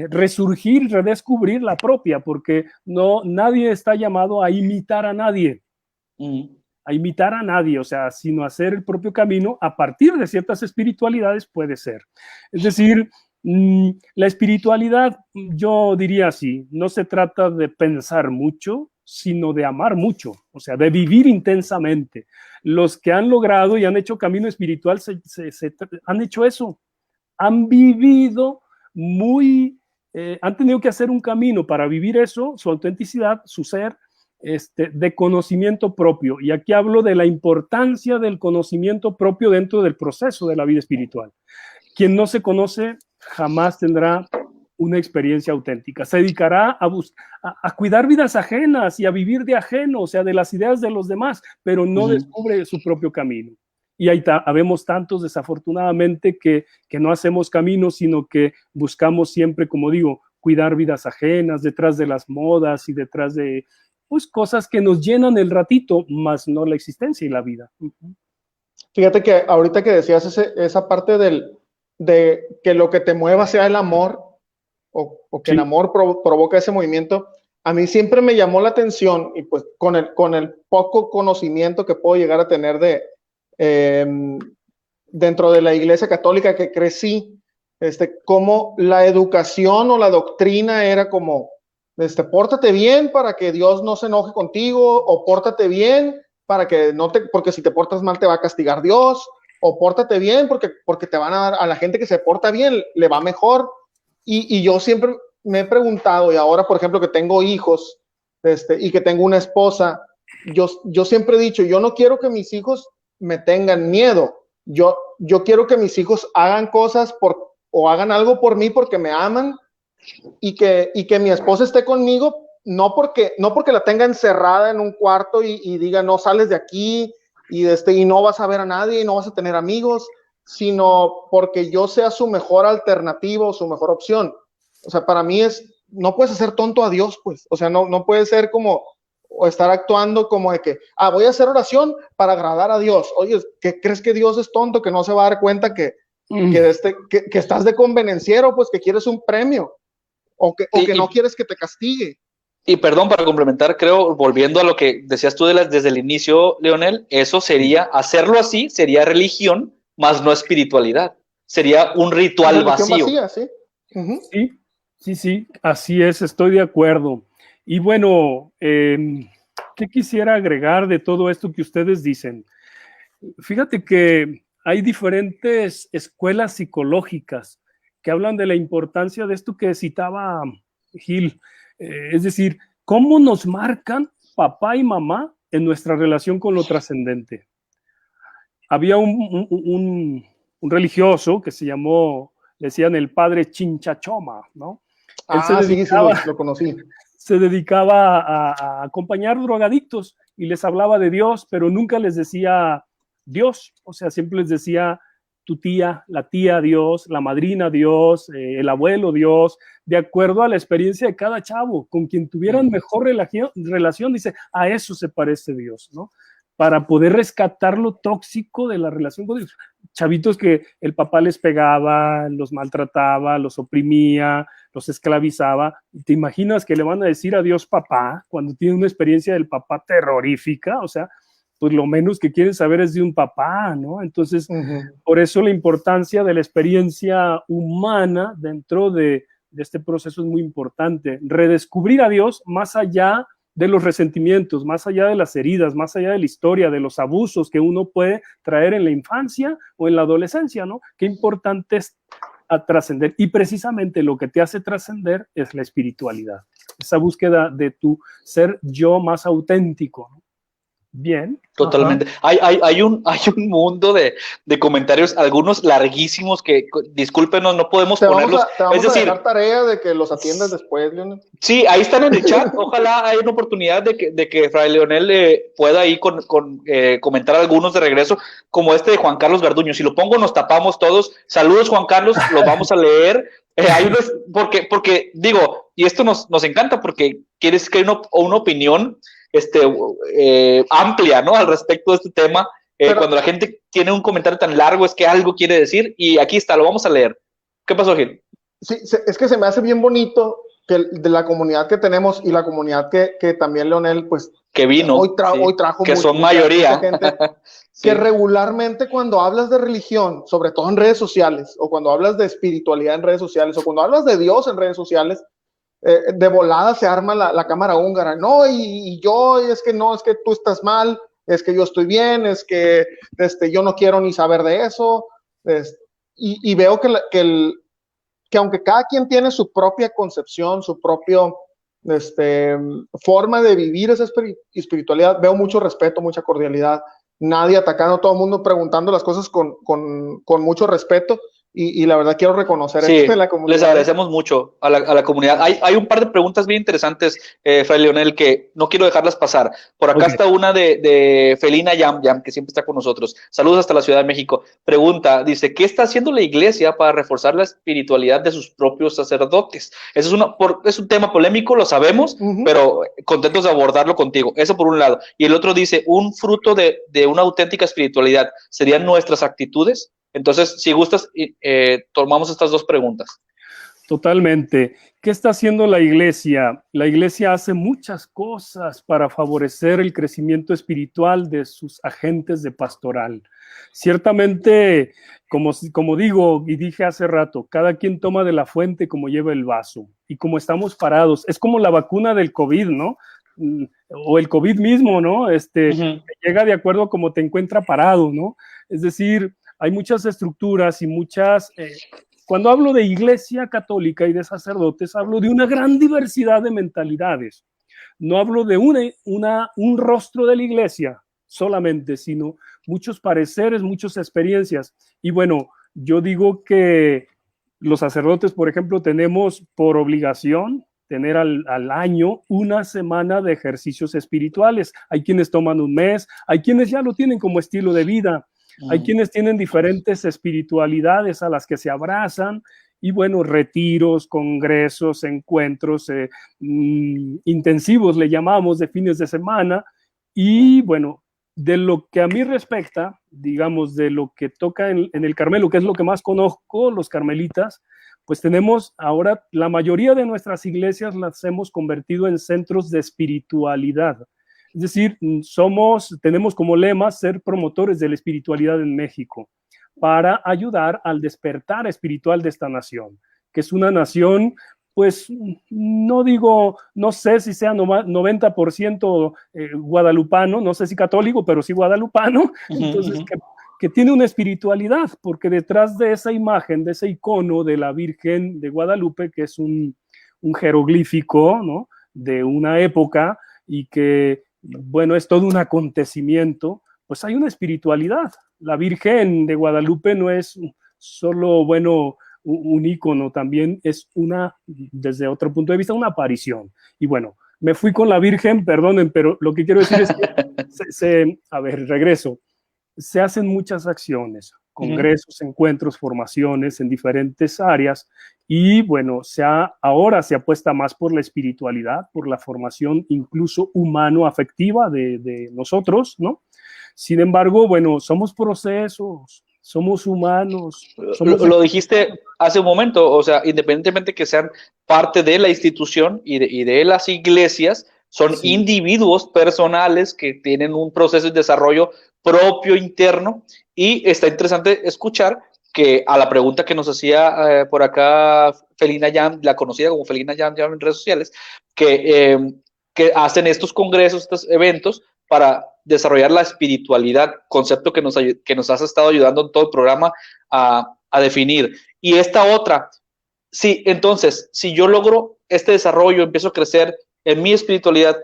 resurgir, redescubrir la propia, porque nadie está llamado a imitar a nadie, o sea, sino hacer el propio camino a partir de ciertas espiritualidades puede ser. Es decir, la espiritualidad, yo diría así, no se trata de pensar mucho, sino de amar mucho, o sea, de vivir intensamente. Los que han logrado y han hecho camino espiritual han hecho eso, han vivido han tenido que hacer un camino para vivir eso, su autenticidad, su ser, de conocimiento propio. Y aquí hablo de la importancia del conocimiento propio dentro del proceso de la vida espiritual. Quien no se conoce jamás tendrá una experiencia auténtica. Se dedicará a cuidar vidas ajenas y a vivir de ajeno, o sea, de las ideas de los demás, pero no descubre su propio camino. Y habemos tantos, desafortunadamente, que no hacemos caminos, sino que buscamos siempre, como digo, cuidar vidas ajenas, detrás de las modas y detrás de pues, cosas que nos llenan el ratito, más no la existencia y la vida. Fíjate que ahorita que decías esa parte de que lo que te mueva sea el amor, o que Sí. el amor provoca ese movimiento, a mí siempre me llamó la atención, y pues con el poco conocimiento que puedo llegar a tener dentro de la Iglesia Católica que crecí, cómo la educación o la doctrina era como, pórtate bien para que Dios no se enoje contigo, o pórtate bien para que porque si te portas mal te va a castigar Dios, o pórtate bien porque te van a dar, a la gente que se porta bien le va mejor. Y yo siempre me he preguntado, y ahora por ejemplo que tengo hijos y que tengo una esposa, yo siempre he dicho, yo no quiero que mis hijos me tengan miedo, yo quiero que mis hijos hagan cosas o hagan algo por mí porque me aman, y que mi esposa esté conmigo no porque la tenga encerrada en un cuarto y diga no sales de aquí y no vas a ver a nadie y no vas a tener amigos, sino porque yo sea su mejor alternativa o su mejor opción. O sea, para mí no puedes hacer tonto a Dios, pues. O sea, no puede ser como, o estar actuando como de que, voy a hacer oración para agradar a Dios. Oye, ¿qué crees que Dios es tonto, que no se va a dar cuenta que estás de convenenciero, pues que quieres un premio, o que no quieres que te castigue? Y perdón, para complementar, creo, volviendo a lo que decías tú desde el inicio, Leonel, eso sería, hacerlo así, sería religión, más no espiritualidad. Sería un ritual vacío. Vacía, ¿sí? Uh-huh. Sí, así es, estoy de acuerdo. Y bueno, ¿qué quisiera agregar de todo esto que ustedes dicen? Fíjate que hay diferentes escuelas psicológicas que hablan de la importancia de esto que citaba Gil. Es decir, cómo nos marcan papá y mamá en nuestra relación con lo trascendente. Había un religioso que se llamó, decían el padre Chinchachoma, ¿no? Él sí, lo conocí. Se dedicaba a acompañar drogadictos y les hablaba de Dios, pero nunca les decía Dios, o sea, siempre les decía tu tía, la tía Dios, la madrina Dios, el abuelo Dios, de acuerdo a la experiencia de cada chavo, con quien tuvieran mejor relación, dice, a eso se parece Dios, ¿no? Para poder rescatar lo tóxico de la relación con Dios. Chavitos que el papá les pegaba, los maltrataba, los oprimía, los esclavizaba. ¿Te imaginas que le van a decir a Dios papá cuando tiene una experiencia del papá terrorífica? O sea, pues lo menos que quieren saber es de un papá, ¿no? Entonces, por eso la importancia de la experiencia humana dentro de este proceso es muy importante. Redescubrir a Dios más allá de los resentimientos, más allá de las heridas, más allá de la historia, de los abusos que uno puede traer en la infancia o en la adolescencia, ¿no? Qué importante es trascender. Y precisamente lo que te hace trascender es la espiritualidad, esa búsqueda de tu ser yo más auténtico, ¿no? Bien. Totalmente. Hay un mundo de comentarios, algunos larguísimos que, discúlpenos, no podemos ponerlos. Te vamos a dejar tarea de que los atiendas después, Leonel. Sí, ahí están en el chat. Ojalá haya una oportunidad de que Fray Leonel pueda ahí comentar algunos de regreso, como este de Juan Carlos Garduño. Si lo pongo, nos tapamos todos. Saludos, Juan Carlos, los vamos a leer. Hay unos, porque digo, y esto nos encanta porque quieres que haya una opinión amplia, ¿no? Al respecto de este tema. Cuando la gente tiene un comentario tan largo es que algo quiere decir, y aquí está, lo vamos a leer. ¿Qué pasó, Gil? Sí, es que se me hace bien bonito que de la comunidad que tenemos y la comunidad que también Leonel, pues, que vino, hoy trajo que son mayoría, mucha gente, sí. Que regularmente cuando hablas de religión, sobre todo en redes sociales, o cuando hablas de espiritualidad en redes sociales, o cuando hablas de Dios en redes sociales, de volada se arma la cámara húngara, no, y yo, es que no, es que tú estás mal, es que yo estoy bien, es que yo no quiero ni saber de eso, y veo que aunque cada quien tiene su propia concepción, su propio forma de vivir esa espiritualidad, veo mucho respeto, mucha cordialidad, nadie atacando, todo el mundo preguntando las cosas con mucho respeto, y la verdad quiero reconocer Sí, esto de la comunidad. les agradecemos mucho a la comunidad. Hay un par de preguntas bien interesantes, Fray Leonel, que no quiero dejarlas pasar. Por acá está una de Felina Yam, que siempre está con nosotros. Saludos hasta la Ciudad de México. Pregunta, dice, ¿qué está haciendo la iglesia para reforzar la espiritualidad de sus propios sacerdotes? Eso es un tema polémico, lo sabemos, pero contentos de abordarlo contigo. Eso por un lado. Y el otro dice, un fruto de una auténtica espiritualidad serían nuestras actitudes. Entonces, si gustas, tomamos estas dos preguntas. Totalmente. ¿Qué está haciendo la iglesia? La iglesia hace muchas cosas para favorecer el crecimiento espiritual de sus agentes de pastoral. Ciertamente, como digo y dije hace rato, cada quien toma de la fuente como lleva el vaso. Y como estamos parados, es como la vacuna del COVID, ¿no? O el COVID mismo, ¿no? Llega de acuerdo a cómo te encuentra parado, ¿no? Es decir, hay muchas estructuras y muchas... Cuando hablo de iglesia católica y de sacerdotes, hablo de una gran diversidad de mentalidades. No hablo de un rostro de la iglesia solamente, sino muchos pareceres, muchas experiencias. Y bueno, yo digo que los sacerdotes, por ejemplo, tenemos por obligación tener al año una semana de ejercicios espirituales. Hay quienes toman un mes, hay quienes ya lo tienen como estilo de vida. Hay quienes tienen diferentes espiritualidades a las que se abrazan y bueno, retiros, congresos, encuentros intensivos, le llamamos, de fines de semana. Y bueno, de lo que a mí respecta, digamos, de lo que toca en el Carmelo, que es lo que más conozco, los carmelitas, pues tenemos ahora, la mayoría de nuestras iglesias las hemos convertido en centros de espiritualidad. Es decir, tenemos como lema ser promotores de la espiritualidad en México para ayudar al despertar espiritual de esta nación, que es una nación, pues, no sé si sea 90% guadalupano, no sé si católico, pero sí guadalupano, entonces que tiene una espiritualidad, porque detrás de esa imagen, de ese icono de la Virgen de Guadalupe, que es un jeroglífico, ¿no?, de una época y que bueno, es todo un acontecimiento, pues hay una espiritualidad. La Virgen de Guadalupe no es solo, bueno, un ícono, también es desde otro punto de vista, una aparición. Y bueno, me fui con la Virgen, perdonen, pero lo que quiero decir es que, regreso. Se hacen muchas acciones, congresos, encuentros, formaciones en diferentes áreas y bueno, ahora se apuesta más por la espiritualidad, por la formación incluso humano-afectiva de nosotros, ¿no? Sin embargo, bueno, somos procesos, somos humanos. Lo dijiste hace un momento, o sea, independientemente que sean parte de la institución y de las iglesias, son individuos personales que tienen un proceso de desarrollo propio interno y está interesante escuchar que a la pregunta que nos hacía por acá Felina Yam, la conocida como Felina Yam en redes sociales, que hacen estos congresos, estos eventos para desarrollar la espiritualidad, concepto que nos has estado ayudando en todo el programa a definir. Y esta otra, sí, entonces, si yo logro este desarrollo, empiezo a crecer en mi espiritualidad,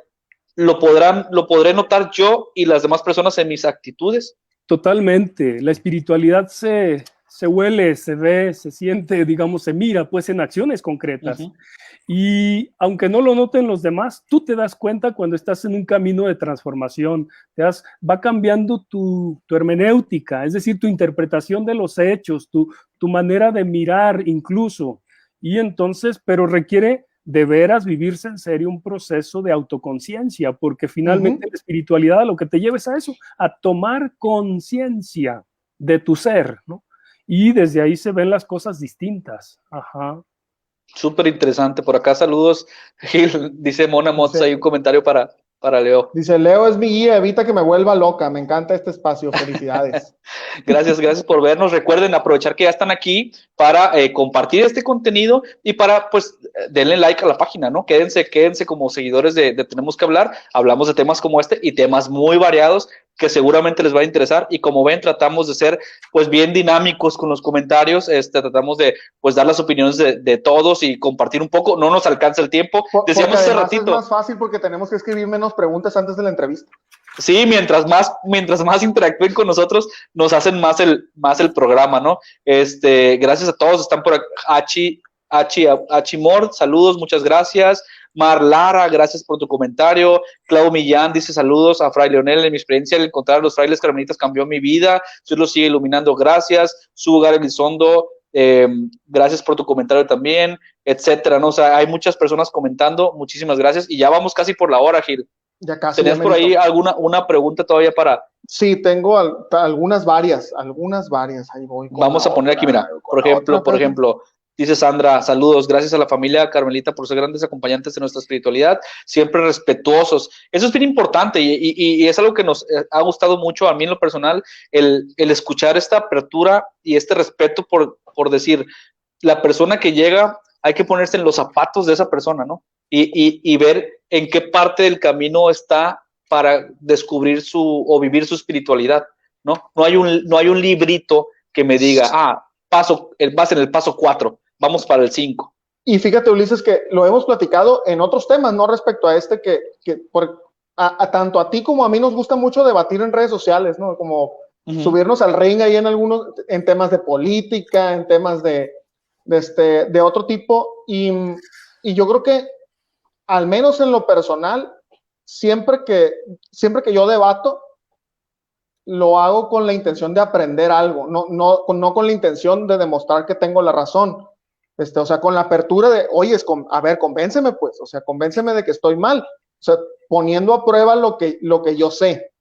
¿lo podré notar yo y las demás personas en mis actitudes? Totalmente. La espiritualidad se huele, se ve, se siente, digamos, se mira, pues, en acciones concretas. Y aunque no lo noten los demás, tú te das cuenta cuando estás en un camino de transformación. Va cambiando tu hermenéutica, es decir, tu interpretación de los hechos, tu manera de mirar incluso. Y entonces, pero requiere de veras vivirse en serio un proceso de autoconciencia, porque finalmente la espiritualidad lo que te lleva es a eso, a tomar conciencia de tu ser, ¿no? Y desde ahí se ven las cosas distintas. Súper interesante. Por acá saludos, Gil, dice Mona Motz, hay un comentario para Leo. Dice, Leo es mi guía, evita que me vuelva loca, me encanta este espacio, felicidades. Gracias por vernos. Recuerden aprovechar que ya están aquí para compartir este contenido y para, pues, denle like a la página, ¿no? Quédense como seguidores de Tenemos que Hablar. Hablamos de temas como este y temas muy variados que seguramente les va a interesar y como ven tratamos de ser pues bien dinámicos con los comentarios, tratamos de pues dar las opiniones de todos y compartir un poco, no nos alcanza el tiempo. Decíamos hace ratito. Es más fácil porque tenemos que escribir menos preguntas antes de la entrevista. Sí, mientras más interactúen con nosotros, nos hacen más el programa, ¿no? Gracias a todos, están por aquí, Achimor, saludos, muchas gracias. Mar Lara, gracias por tu comentario. Clau Millán dice saludos a Fray Leonel. En mi experiencia, el encontrar a los frailes carmelitas cambió mi vida. Dios los sigue iluminando, gracias. Sugar Elizondo, gracias por tu comentario también, etcétera, ¿no? O sea, hay muchas personas comentando, muchísimas gracias. Y ya vamos casi por la hora, Gil. Ya casi. ¿Tenías por ahí una pregunta todavía para...? Sí, tengo algunas varias. Ahí voy. Vamos a poner aquí, mira, por ejemplo, dice Sandra, saludos, gracias a la familia carmelita por ser grandes acompañantes de nuestra espiritualidad, siempre respetuosos. Eso es bien importante y es algo que nos ha gustado mucho a mí en lo personal, el escuchar esta apertura y este respeto por decir, la persona que llega, hay que ponerse en los zapatos de esa persona, ¿no? Y ver en qué parte del camino está para descubrir o vivir su espiritualidad, ¿no? No hay un librito que me diga, vas en el paso 4, vamos para el 5. Y fíjate, Ulises, que lo hemos platicado en otros temas, no respecto a tanto a ti como a mí nos gusta mucho debatir en redes sociales, ¿no? Como subirnos al ring ahí en temas de política, en temas de otro tipo, y yo creo que al menos en lo personal, siempre que yo debato, lo hago con la intención de aprender algo, no con la intención de demostrar que tengo la razón. O sea, con la apertura de, oye, a ver, convénceme pues, o sea, convénceme de que estoy mal, o sea, poniendo a prueba lo que yo sé,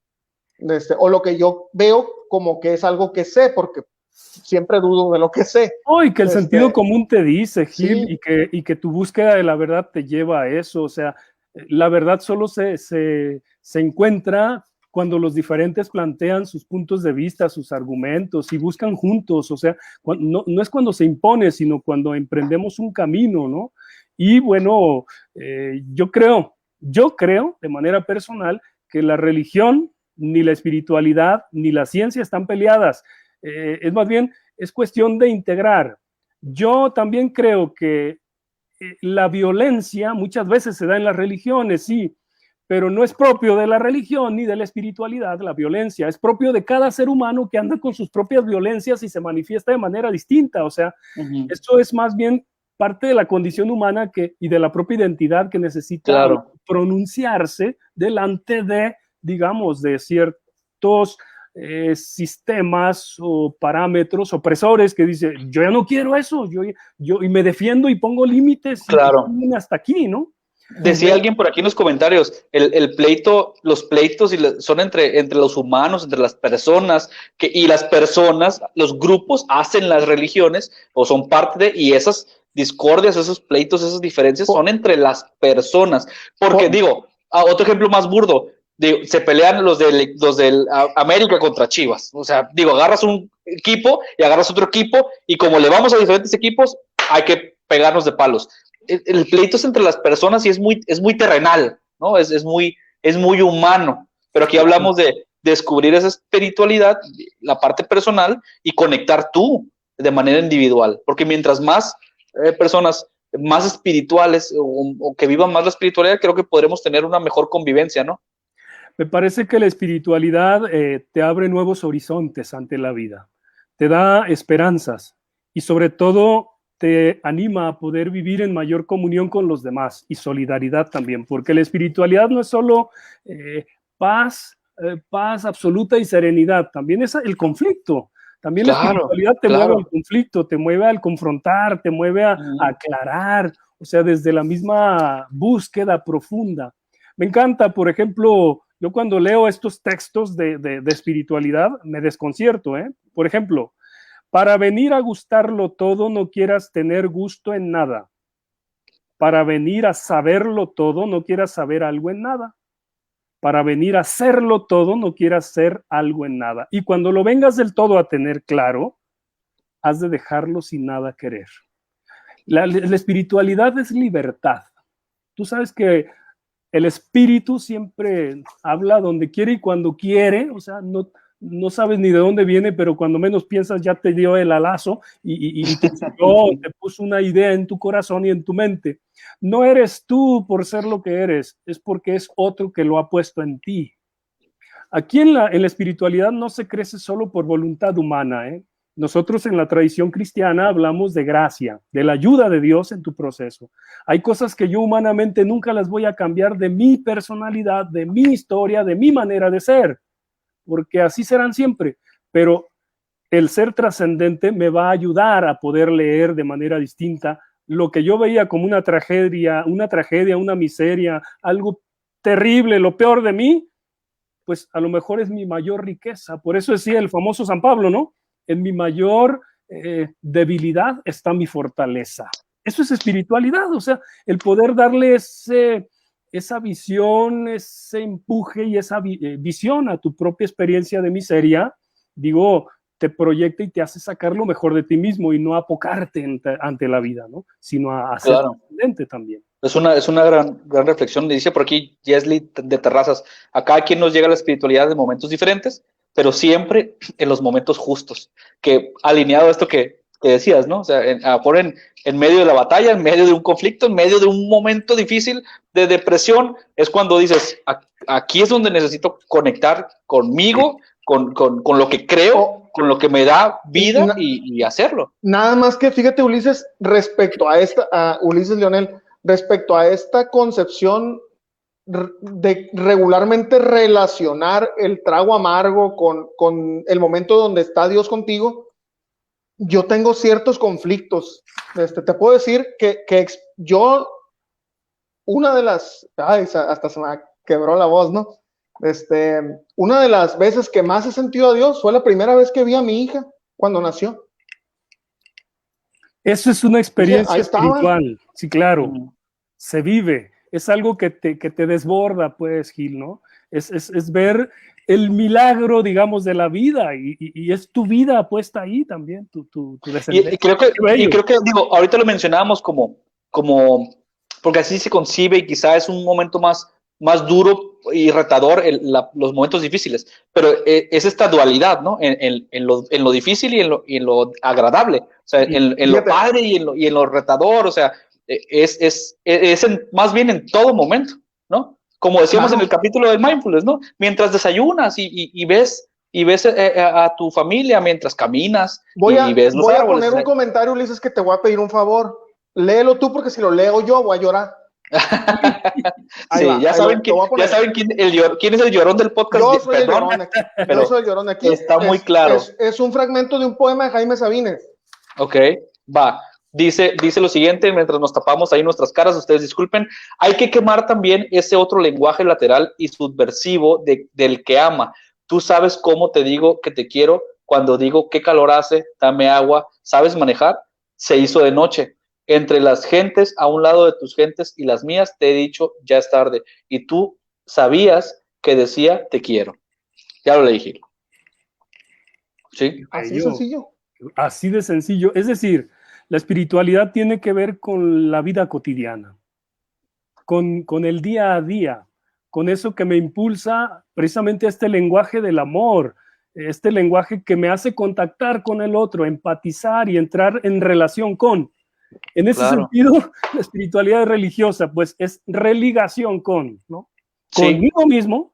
o lo que yo veo como que es algo que sé, porque siempre dudo de lo que sé. Y que el sentido común te dice, Gil, sí. y que tu búsqueda de la verdad te lleva a eso. O sea, la verdad solo se encuentra cuando los diferentes plantean sus puntos de vista, sus argumentos y buscan juntos. O sea, no es cuando se impone, sino cuando emprendemos un camino, ¿no? Y bueno, yo creo de manera personal que la religión, ni la espiritualidad, ni la ciencia están peleadas. Es más bien, es cuestión de integrar. Yo también creo que la violencia muchas veces se da en las religiones, sí, pero no es propio de la religión ni de la espiritualidad. La violencia es propio de cada ser humano que anda con sus propias violencias y se manifiesta de manera distinta. O sea, esto es más bien parte de la condición humana y de la propia identidad que necesita pronunciarse delante de, digamos, de ciertos sistemas o parámetros opresores que dice, yo ya no quiero eso, y me defiendo y pongo límites y hasta aquí, ¿no? Decía alguien por aquí en los comentarios, los pleitos son entre los humanos, entre las personas, y las personas, los grupos hacen las religiones o son parte de, y esas discordias, esos pleitos, esas diferencias son entre las personas. Porque digo, otro ejemplo más burdo, se pelean los del América contra Chivas. O sea, digo, agarras un equipo y agarras otro equipo y como le vamos a diferentes equipos, hay que pegarnos de palos. El pleito es entre las personas y es muy terrenal, ¿no? Es muy humano. Pero aquí hablamos de descubrir esa espiritualidad, la parte personal, y conectar tú de manera individual. Porque mientras más personas más espirituales o que vivan más la espiritualidad, creo que podremos tener una mejor convivencia, ¿no? Me parece que la espiritualidad te abre nuevos horizontes ante la vida, te da esperanzas y sobre todo te anima a poder vivir en mayor comunión con los demás y solidaridad también, porque la espiritualidad no es solo paz absoluta y serenidad, también es el conflicto. También la espiritualidad te mueve al conflicto, te mueve al confrontar, te mueve a aclarar, o sea, desde la misma búsqueda profunda. Me encanta, por ejemplo, yo cuando leo estos textos de espiritualidad me desconcierto, ¿eh? Por ejemplo, para venir a gustarlo todo no quieras tener gusto en nada. Para venir a saberlo todo no quieras saber algo en nada. Para venir a hacerlo todo no quieras ser algo en nada. Y cuando lo vengas del todo a tener claro, has de dejarlo sin nada querer. La espiritualidad es libertad. Tú sabes que el espíritu siempre habla donde quiere y cuando quiere, o sea, no sabes ni de dónde viene, pero cuando menos piensas ya te dio el alazo y te puso una idea en tu corazón y en tu mente. No eres tú por ser lo que eres, es porque es otro que lo ha puesto en ti. Aquí en la espiritualidad no se crece solo por voluntad humana, ¿eh? Nosotros en la tradición cristiana hablamos de gracia, de la ayuda de Dios en tu proceso. Hay cosas que yo humanamente nunca las voy a cambiar de mi personalidad, de mi historia, de mi manera de ser, porque así serán siempre. Pero el ser trascendente me va a ayudar a poder leer de manera distinta lo que yo veía como una tragedia, una miseria, algo terrible, lo peor de mí, pues a lo mejor es mi mayor riqueza. Por eso decía el famoso San Pablo, ¿no? En mi mayor debilidad está mi fortaleza. Eso es espiritualidad, o sea, el poder darle esa visión, ese empuje y esa visión a tu propia experiencia de miseria, digo, te proyecta y te hace sacar lo mejor de ti mismo y no apocarte ante la vida, ¿no? Sino a ser trascendente también. Es una gran reflexión. Dice por aquí Jesly de Terrazas, a cada quien nos llega la espiritualidad de momentos diferentes, pero siempre en los momentos justos, que alineado a esto que decías, ¿no? O sea, en medio de la batalla, en medio de un conflicto, en medio de un momento difícil de depresión, es cuando dices, aquí es donde necesito conectar conmigo, con lo que creo, con lo que me da vida y hacerlo. Nada más que fíjate, Ulises, Ulises Leonel, respecto a esta concepción de regularmente relacionar el trago amargo con el momento donde está Dios contigo, yo tengo ciertos conflictos. Te puedo decir que yo, una de las, hasta se me quebró la voz, ¿no? Una de las veces que más he sentido a Dios fue la primera vez que vi a mi hija cuando nació. Eso es una experiencia espiritual, sí, claro, se vive, es algo que te desborda, pues, Gil, ¿no? Es ver el milagro, digamos, de la vida y es tu vida puesta ahí también, tu descendencia. Y creo que, digo, ahorita lo mencionábamos como, porque así se concibe y quizá es un momento más duro y retador los momentos difíciles, pero es esta dualidad, ¿no? En lo difícil y en lo agradable, o sea, en lo padre y en lo retador, o sea, es más bien en todo momento, ¿no? Como decíamos en el capítulo del mindfulness, ¿no? Mientras desayunas y ves a tu familia mientras caminas y ves los árboles. Voy a poner un comentario, Ulises, que te voy a pedir un favor. Léelo tú, porque si lo leo yo voy a llorar. Sí, ya saben quién es el llorón del podcast. Yo soy el llorón aquí. Yo soy el llorón aquí. Está muy claro. Es un fragmento de un poema de Jaime Sabines. Ok, va. Dice lo siguiente, mientras nos tapamos ahí nuestras caras, ustedes disculpen, hay que quemar también ese otro lenguaje lateral y subversivo del que ama. Tú sabes cómo te digo que te quiero cuando digo qué calor hace, dame agua, ¿sabes manejar? Se hizo de noche. Entre las gentes, a un lado de tus gentes y las mías, te he dicho, ya es tarde. Y tú sabías que decía, te quiero. Ya lo leí, Gil. ¿Sí? Así de sencillo. Así de sencillo. Es decir, la espiritualidad tiene que ver con la vida cotidiana, con el día a día, con eso que me impulsa precisamente este lenguaje del amor, este lenguaje que me hace contactar con el otro, empatizar y entrar en relación con. En ese sentido, la espiritualidad religiosa, pues es religación con, ¿no? Conmigo mismo,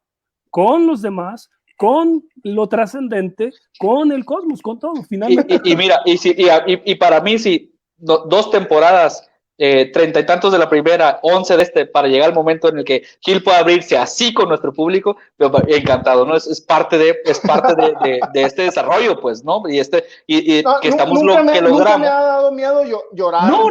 con los demás, con lo trascendente, con el cosmos, con todo, finalmente. Y mira, y para mí, si 2 temporadas, 30 y tantos de la primera, 11 de para llegar al momento en el que Gil pueda abrirse así con nuestro público, encantado, ¿no? Es parte de este desarrollo, pues, ¿no? Que estamos logrando. Nunca me ha dado miedo llorar. No.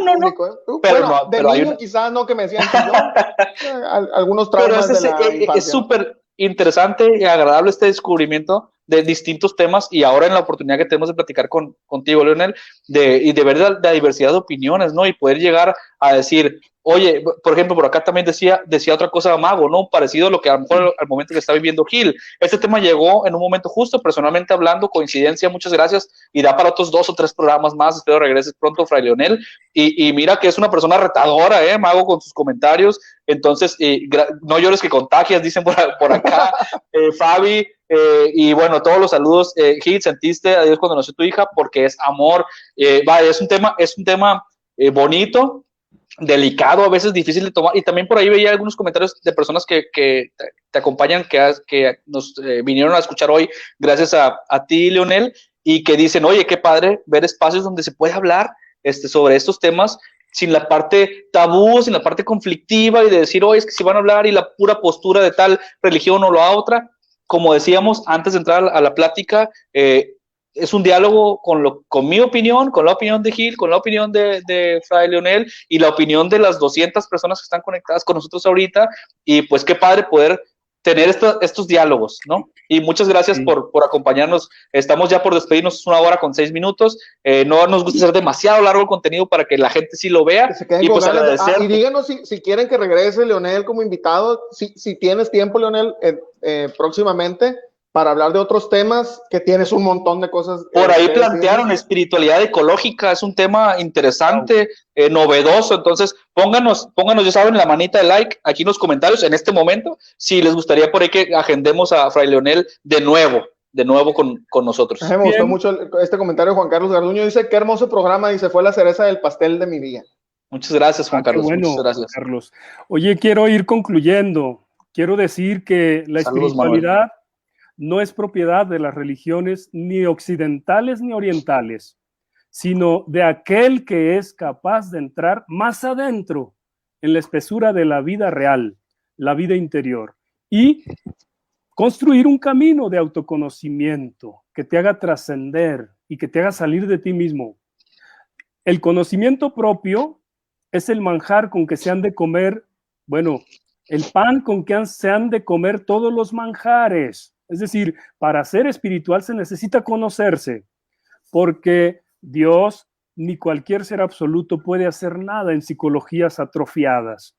Pero de niño quizás no, que me decían que yo, algunos traumas de la infancia. Es súper interesante y agradable este descubrimiento de distintos temas, y ahora en la oportunidad que tenemos de platicar contigo, Leonel, y de ver la diversidad de opiniones, ¿no? Y poder llegar a decir, oye, por ejemplo, por acá también decía otra cosa Mago, ¿no? Parecido a lo que a lo mejor al momento que está viviendo Gil. Este tema llegó en un momento justo, personalmente hablando, coincidencia, muchas gracias, y da para otros 2 o 3 programas más. Espero regreses pronto, Fray Leonel. Y mira que es una persona retadora, Mago, con sus comentarios. Entonces, no llores que contagias, dicen por acá. Fabi, y bueno, todos los saludos. Gil, sentiste a Dios cuando nació tu hija, porque es amor. Vaya, es un tema bonito, delicado, a veces difícil de tomar, y también por ahí veía algunos comentarios de personas que te acompañan, que nos vinieron a escuchar hoy, gracias a ti, Leonel, y que dicen, oye, qué padre ver espacios donde se puede hablar sobre estos temas sin la parte tabú, sin la parte conflictiva y de decir, oye, es que si van a hablar y la pura postura de tal religión o la otra, como decíamos antes de entrar a la plática, es un diálogo con mi opinión, con la opinión de Gil, con la opinión de Fray Leonel y la opinión de las 200 personas que están conectadas con nosotros ahorita, y pues qué padre poder tener estos diálogos, ¿no? Y muchas gracias por acompañarnos. Estamos ya por despedirnos, es 1 hora con 6 minutos. No nos gusta hacer demasiado largo el contenido para que la gente sí lo vea. Y pues agradecer. Y díganos si quieren que regrese Leonel como invitado, si tienes tiempo, Leonel, próximamente, para hablar de otros temas, que tienes un montón de cosas. Por ahí plantearon espiritualidad ecológica, es un tema interesante, novedoso, entonces pónganos, ya saben, la manita de like aquí en los comentarios en este momento, si les gustaría por ahí que agendemos a Fray Leonel de nuevo con nosotros. Me gustó mucho este comentario de Juan Carlos Garduño, dice, qué hermoso programa, dice, fue la cereza del pastel de mi día. Muchas gracias, Juan Carlos. Bueno, muchas gracias. Carlos. Oye, quiero ir concluyendo, quiero decir que la espiritualidad Manuel. No es propiedad de las religiones ni occidentales ni orientales, sino de aquel que es capaz de entrar más adentro en la espesura de la vida real, la vida interior, y construir un camino de autoconocimiento que te haga trascender y que te haga salir de ti mismo. El conocimiento propio es el manjar con que se han de comer, bueno, el pan con que se han de comer todos los manjares. Es decir, para ser espiritual se necesita conocerse, porque Dios ni cualquier ser absoluto puede hacer nada en psicologías atrofiadas.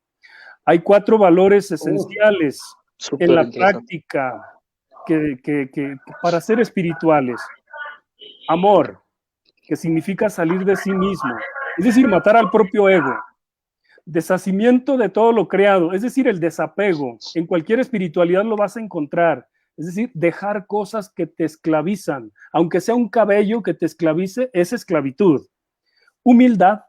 Hay 4 valores esenciales en la práctica que para ser espirituales. Amor, que significa salir de sí mismo, es decir, matar al propio ego. Deshacimiento de todo lo creado, es decir, el desapego. En cualquier espiritualidad lo vas a encontrar. Es decir, dejar cosas que te esclavizan. Aunque sea un cabello que te esclavice, es esclavitud. Humildad,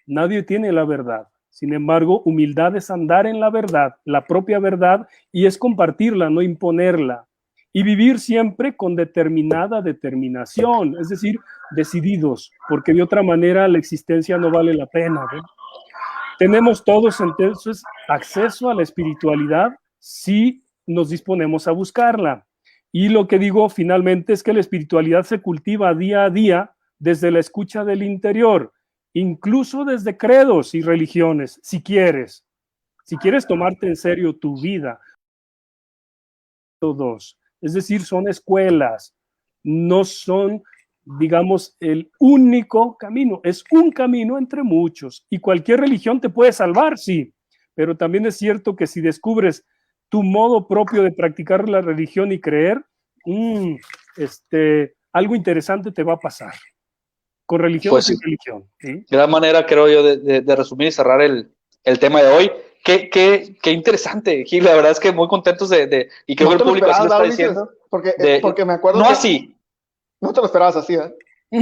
nadie tiene la verdad. Sin embargo, humildad es andar en la verdad, la propia verdad, y es compartirla, no imponerla. Y vivir siempre con determinada determinación, es decir, decididos, porque de otra manera la existencia no vale la pena, ¿no? Tenemos todos entonces acceso a la espiritualidad si nos disponemos a buscarla. Y lo que digo finalmente es que la espiritualidad se cultiva día a día desde la escucha del interior, incluso desde credos y religiones, si quieres tomarte en serio tu vida. Todos, es decir, son escuelas, no son, digamos, el único camino, es un camino entre muchos, y cualquier religión te puede salvar, sí, pero también es cierto que si descubres tu modo propio de practicar la religión y creer, algo interesante te va a pasar. Con religión pues, o sin religión. ¿Sí? Gran manera, creo yo, de resumir y cerrar el tema de hoy. Qué interesante, Gil. La verdad es que muy contentos y creo que el público así lo está diciendo. Porque me acuerdo. No así. No te lo esperabas así, ¿eh?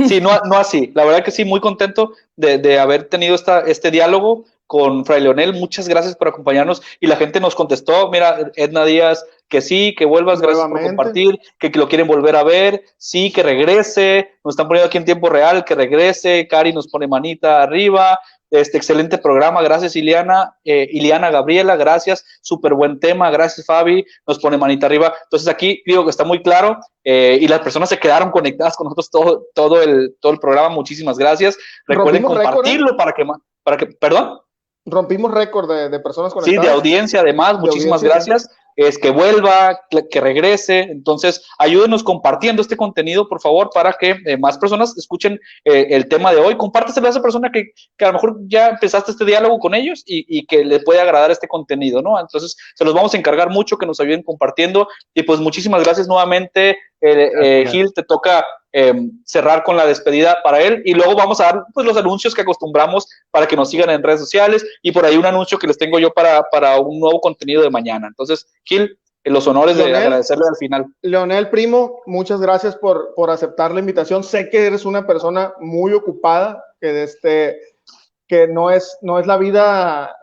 Sí, no así. La verdad que sí, muy contento de haber tenido este diálogo con Fray Leonel. Muchas gracias por acompañarnos. Y la gente nos contestó, mira, Edna Díaz, que sí, que vuelvas, gracias por compartir, que lo quieren volver a ver, sí, que regrese, nos están poniendo aquí en tiempo real, que regrese, Cari nos pone manita arriba, excelente programa, gracias Iliana Gabriela, gracias, súper buen tema, gracias Fabi, nos pone manita arriba. Entonces aquí digo que está muy claro, y las personas se quedaron conectadas con nosotros todo el programa, muchísimas gracias. Recuerden compartirlo récord, para que, perdón. Rompimos récord de personas conectadas. Sí, de audiencia además, muchísimas gracias. Sí. Que vuelva, que regrese. Entonces, ayúdenos compartiendo este contenido, por favor, para que más personas escuchen el tema de hoy. Compárteselo a esa persona que a lo mejor ya empezaste este diálogo con ellos y que le puede agradar este contenido, ¿no? Entonces, se los vamos a encargar mucho que nos ayuden compartiendo. Y pues muchísimas gracias nuevamente. Gil, te toca cerrar con la despedida para él y luego vamos a dar pues los anuncios que acostumbramos para que nos sigan en redes sociales y por ahí un anuncio que les tengo yo para un nuevo contenido de mañana. Entonces, Gil, los honores Leonel, de agradecerle al final. Leonel, primo, muchas gracias por aceptar la invitación. Sé que eres una persona muy ocupada, que que no es la vida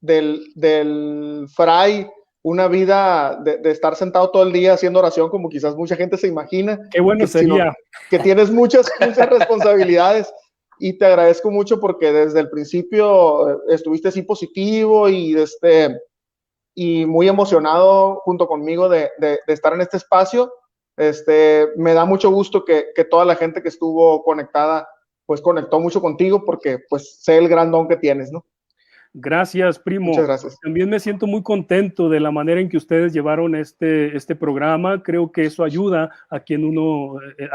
del fray, una vida de estar sentado todo el día haciendo oración, como quizás mucha gente se imagina. Qué bueno sería. Que tienes muchas responsabilidades, y te agradezco mucho porque desde el principio estuviste así positivo y muy emocionado junto conmigo de estar en este espacio. Me da mucho gusto que toda la gente que estuvo conectada, pues conectó mucho contigo, porque pues sé el gran don que tienes, ¿no? Gracias, primo. Muchas gracias. También me siento muy contento de la manera en que ustedes llevaron este programa. Creo que eso ayuda a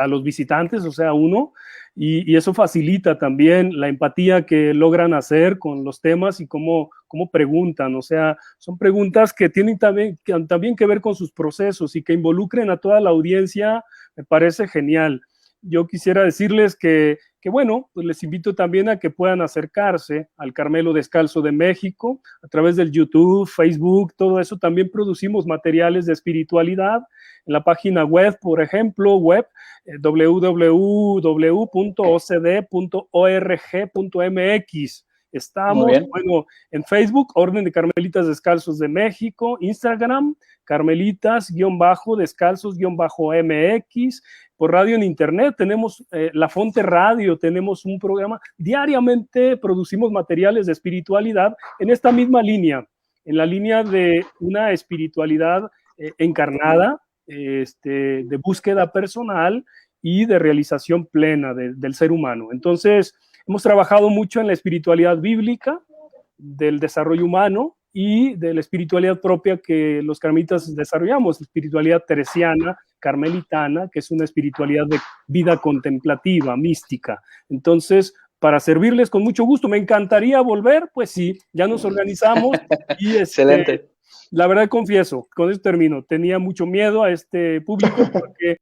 los visitantes, o sea, a uno, y eso facilita también la empatía que logran hacer con los temas y cómo preguntan. O sea, son preguntas que tienen también que ver con sus procesos y que involucren a toda la audiencia. Me parece genial. Yo quisiera decirles que bueno, pues les invito también a que puedan acercarse al Carmelo Descalzo de México a través del YouTube, Facebook, todo eso. También producimos materiales de espiritualidad en la página web, por ejemplo, www.ocd.org.mx. Estamos, bueno, en Facebook, Orden de Carmelitas Descalzos de México, Instagram, Carmelitas-Descalzos-MX, por radio en internet, tenemos La Fonte Radio, tenemos un programa, diariamente producimos materiales de espiritualidad en esta misma línea, en la línea de una espiritualidad encarnada, de búsqueda personal y de realización plena del ser humano. Entonces, hemos trabajado mucho en la espiritualidad bíblica, del desarrollo humano y de la espiritualidad propia que los carmelitas desarrollamos, espiritualidad teresiana, carmelitana, que es una espiritualidad de vida contemplativa, mística. Entonces, para servirles con mucho gusto, me encantaría volver, pues sí, ya nos organizamos y excelente. La verdad confieso, con eso termino, tenía mucho miedo a este público porque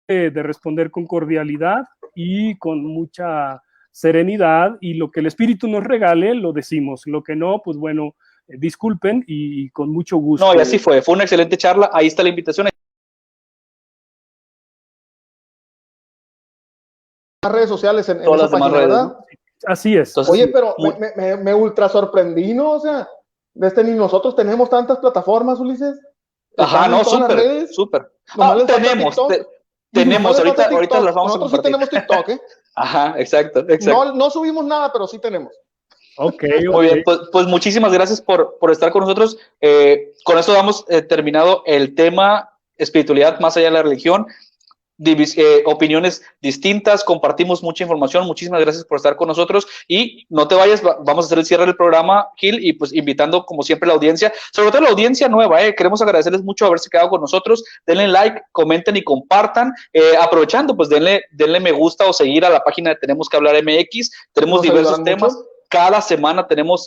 de responder con cordialidad y con mucha serenidad, y lo que el espíritu nos regale lo decimos, lo que no, pues bueno, disculpen y con mucho gusto. No, y así fue una excelente charla, ahí está la invitación. Las redes sociales en esa página, ¿verdad? ¿No? Así es. Entonces, oye, pero sí, me ultra sorprendí, ¿no? O sea, ni nosotros tenemos tantas plataformas, Ulises. Ajá, no, súper. Tenemos, ahorita las vamos a compartir. Nosotros sí tenemos TikTok, ¿eh? Ajá, exacto. No subimos nada, pero sí tenemos. Ok. Muy bien, pues muchísimas gracias por estar con nosotros. Con esto damos terminado el tema espiritualidad más allá de la religión. Opiniones distintas, compartimos mucha información. Muchísimas gracias por estar con nosotros y no te vayas, vamos a hacer el cierre del programa, Gil, y pues invitando como siempre a la audiencia, sobre todo a la audiencia nueva, queremos agradecerles mucho haberse quedado con nosotros. Denle like, comenten y compartan, aprovechando, pues denle me gusta o seguir a la página de Tenemos que Hablar MX. Tenemos diversos temas mucho. Cada semana tenemos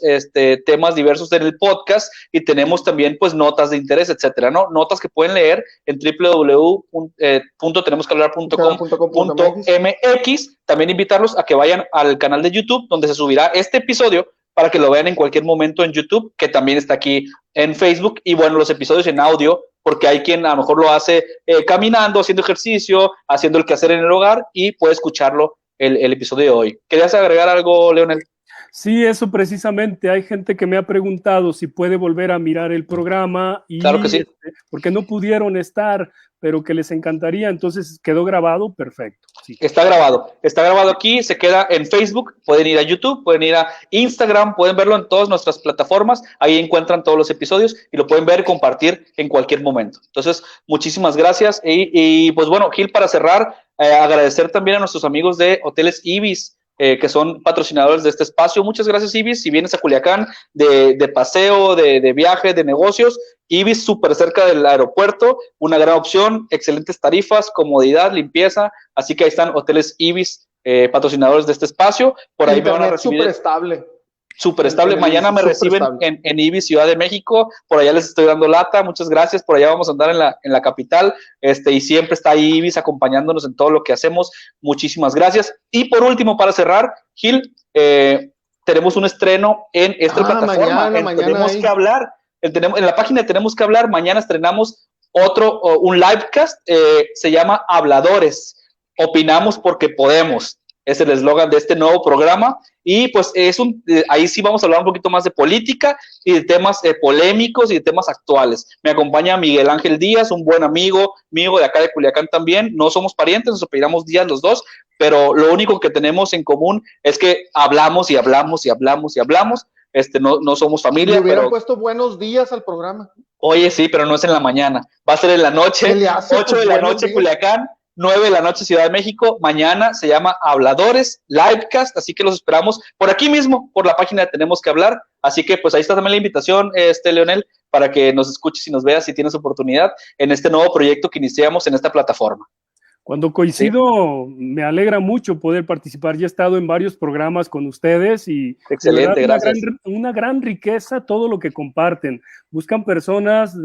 temas diversos en el podcast y tenemos también pues notas de interés, etcétera, ¿no? Notas que pueden leer en www.tenemosquehablar.com.mx. También invitarlos a que vayan al canal de YouTube donde se subirá este episodio para que lo vean en cualquier momento en YouTube, que también está aquí en Facebook, y bueno, los episodios en audio, porque hay quien a lo mejor lo hace caminando, haciendo ejercicio, haciendo el quehacer en el hogar y puede escucharlo el episodio de hoy. ¿Querías agregar algo, Leonel? Sí, eso precisamente. Hay gente que me ha preguntado si puede volver a mirar el programa y claro que sí. Porque no pudieron estar, pero que les encantaría. Entonces quedó grabado, perfecto. Sí. Está grabado aquí, se queda en Facebook, pueden ir a YouTube, pueden ir a Instagram, pueden verlo en todas nuestras plataformas, ahí encuentran todos los episodios y lo pueden ver y compartir en cualquier momento. Entonces, muchísimas gracias y pues bueno, Gil, para cerrar, agradecer también a nuestros amigos de Hoteles Ibis, que son patrocinadores de este espacio. Muchas gracias, Ibis. Si vienes a Culiacán de paseo, de viaje, de negocios, Ibis súper cerca del aeropuerto, una gran opción, excelentes tarifas, comodidad, limpieza, así que ahí están Hoteles Ibis, patrocinadores de este espacio. Por ahí me van a recibir. Súper estable. Mañana me reciben en Ibis, Ciudad de México. Por allá les estoy dando lata. Muchas gracias. Por allá vamos a andar en la capital. Y siempre está ahí Ibis acompañándonos en todo lo que hacemos. Muchísimas gracias. Y por último, para cerrar, Gil, tenemos un estreno en esta plataforma. Mañana Tenemos que hablar. En la página de Tenemos que Hablar, mañana estrenamos un livecast, se llama Habladores. Opinamos porque podemos. Es el eslogan de este nuevo programa. Y pues ahí sí vamos a hablar un poquito más de política y de temas polémicos y de temas actuales. Me acompaña Miguel Ángel Díaz, un buen amigo de acá de Culiacán también. No somos parientes, nos apellidamos Díaz los dos, pero lo único que tenemos en común es que hablamos y hablamos y hablamos y hablamos. No somos familia. Le hubieran puesto buenos días al programa. Oye, sí, pero no es en la mañana. Va a ser en la noche, 8 de la noche Culiacán, 9 de la noche Ciudad de México. Mañana se llama Habladores, Livecast, así que los esperamos por aquí mismo, por la página de Tenemos que Hablar. Así que pues ahí está también la invitación, Leonel, para que nos escuches y nos veas si tienes oportunidad en este nuevo proyecto que iniciamos en esta plataforma. Cuando coincido, me alegra mucho poder participar. Ya he estado en varios programas con ustedes y excelente, gracias. Una gran riqueza todo lo que comparten. Buscan personas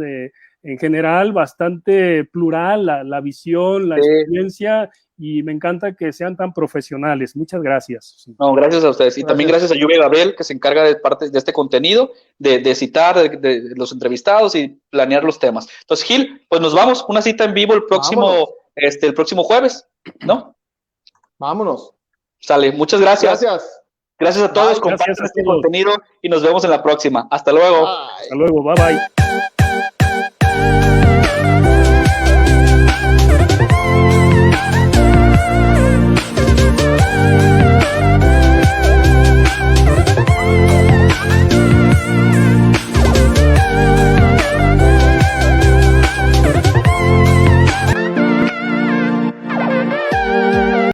en general bastante plural, la visión, la experiencia, y me encanta que sean tan profesionales. Muchas gracias. No, gracias a ustedes. Y también gracias a Lluvia Gabriel, que se encarga de parte de este contenido, de citar de los entrevistados y planear los temas. Entonces, Gil, pues nos vamos. Una cita en vivo el próximo jueves, ¿no? Vámonos. Sale, muchas gracias. Gracias a todos, compartan este contenido y nos vemos en la próxima. Hasta luego. Hasta luego, bye bye.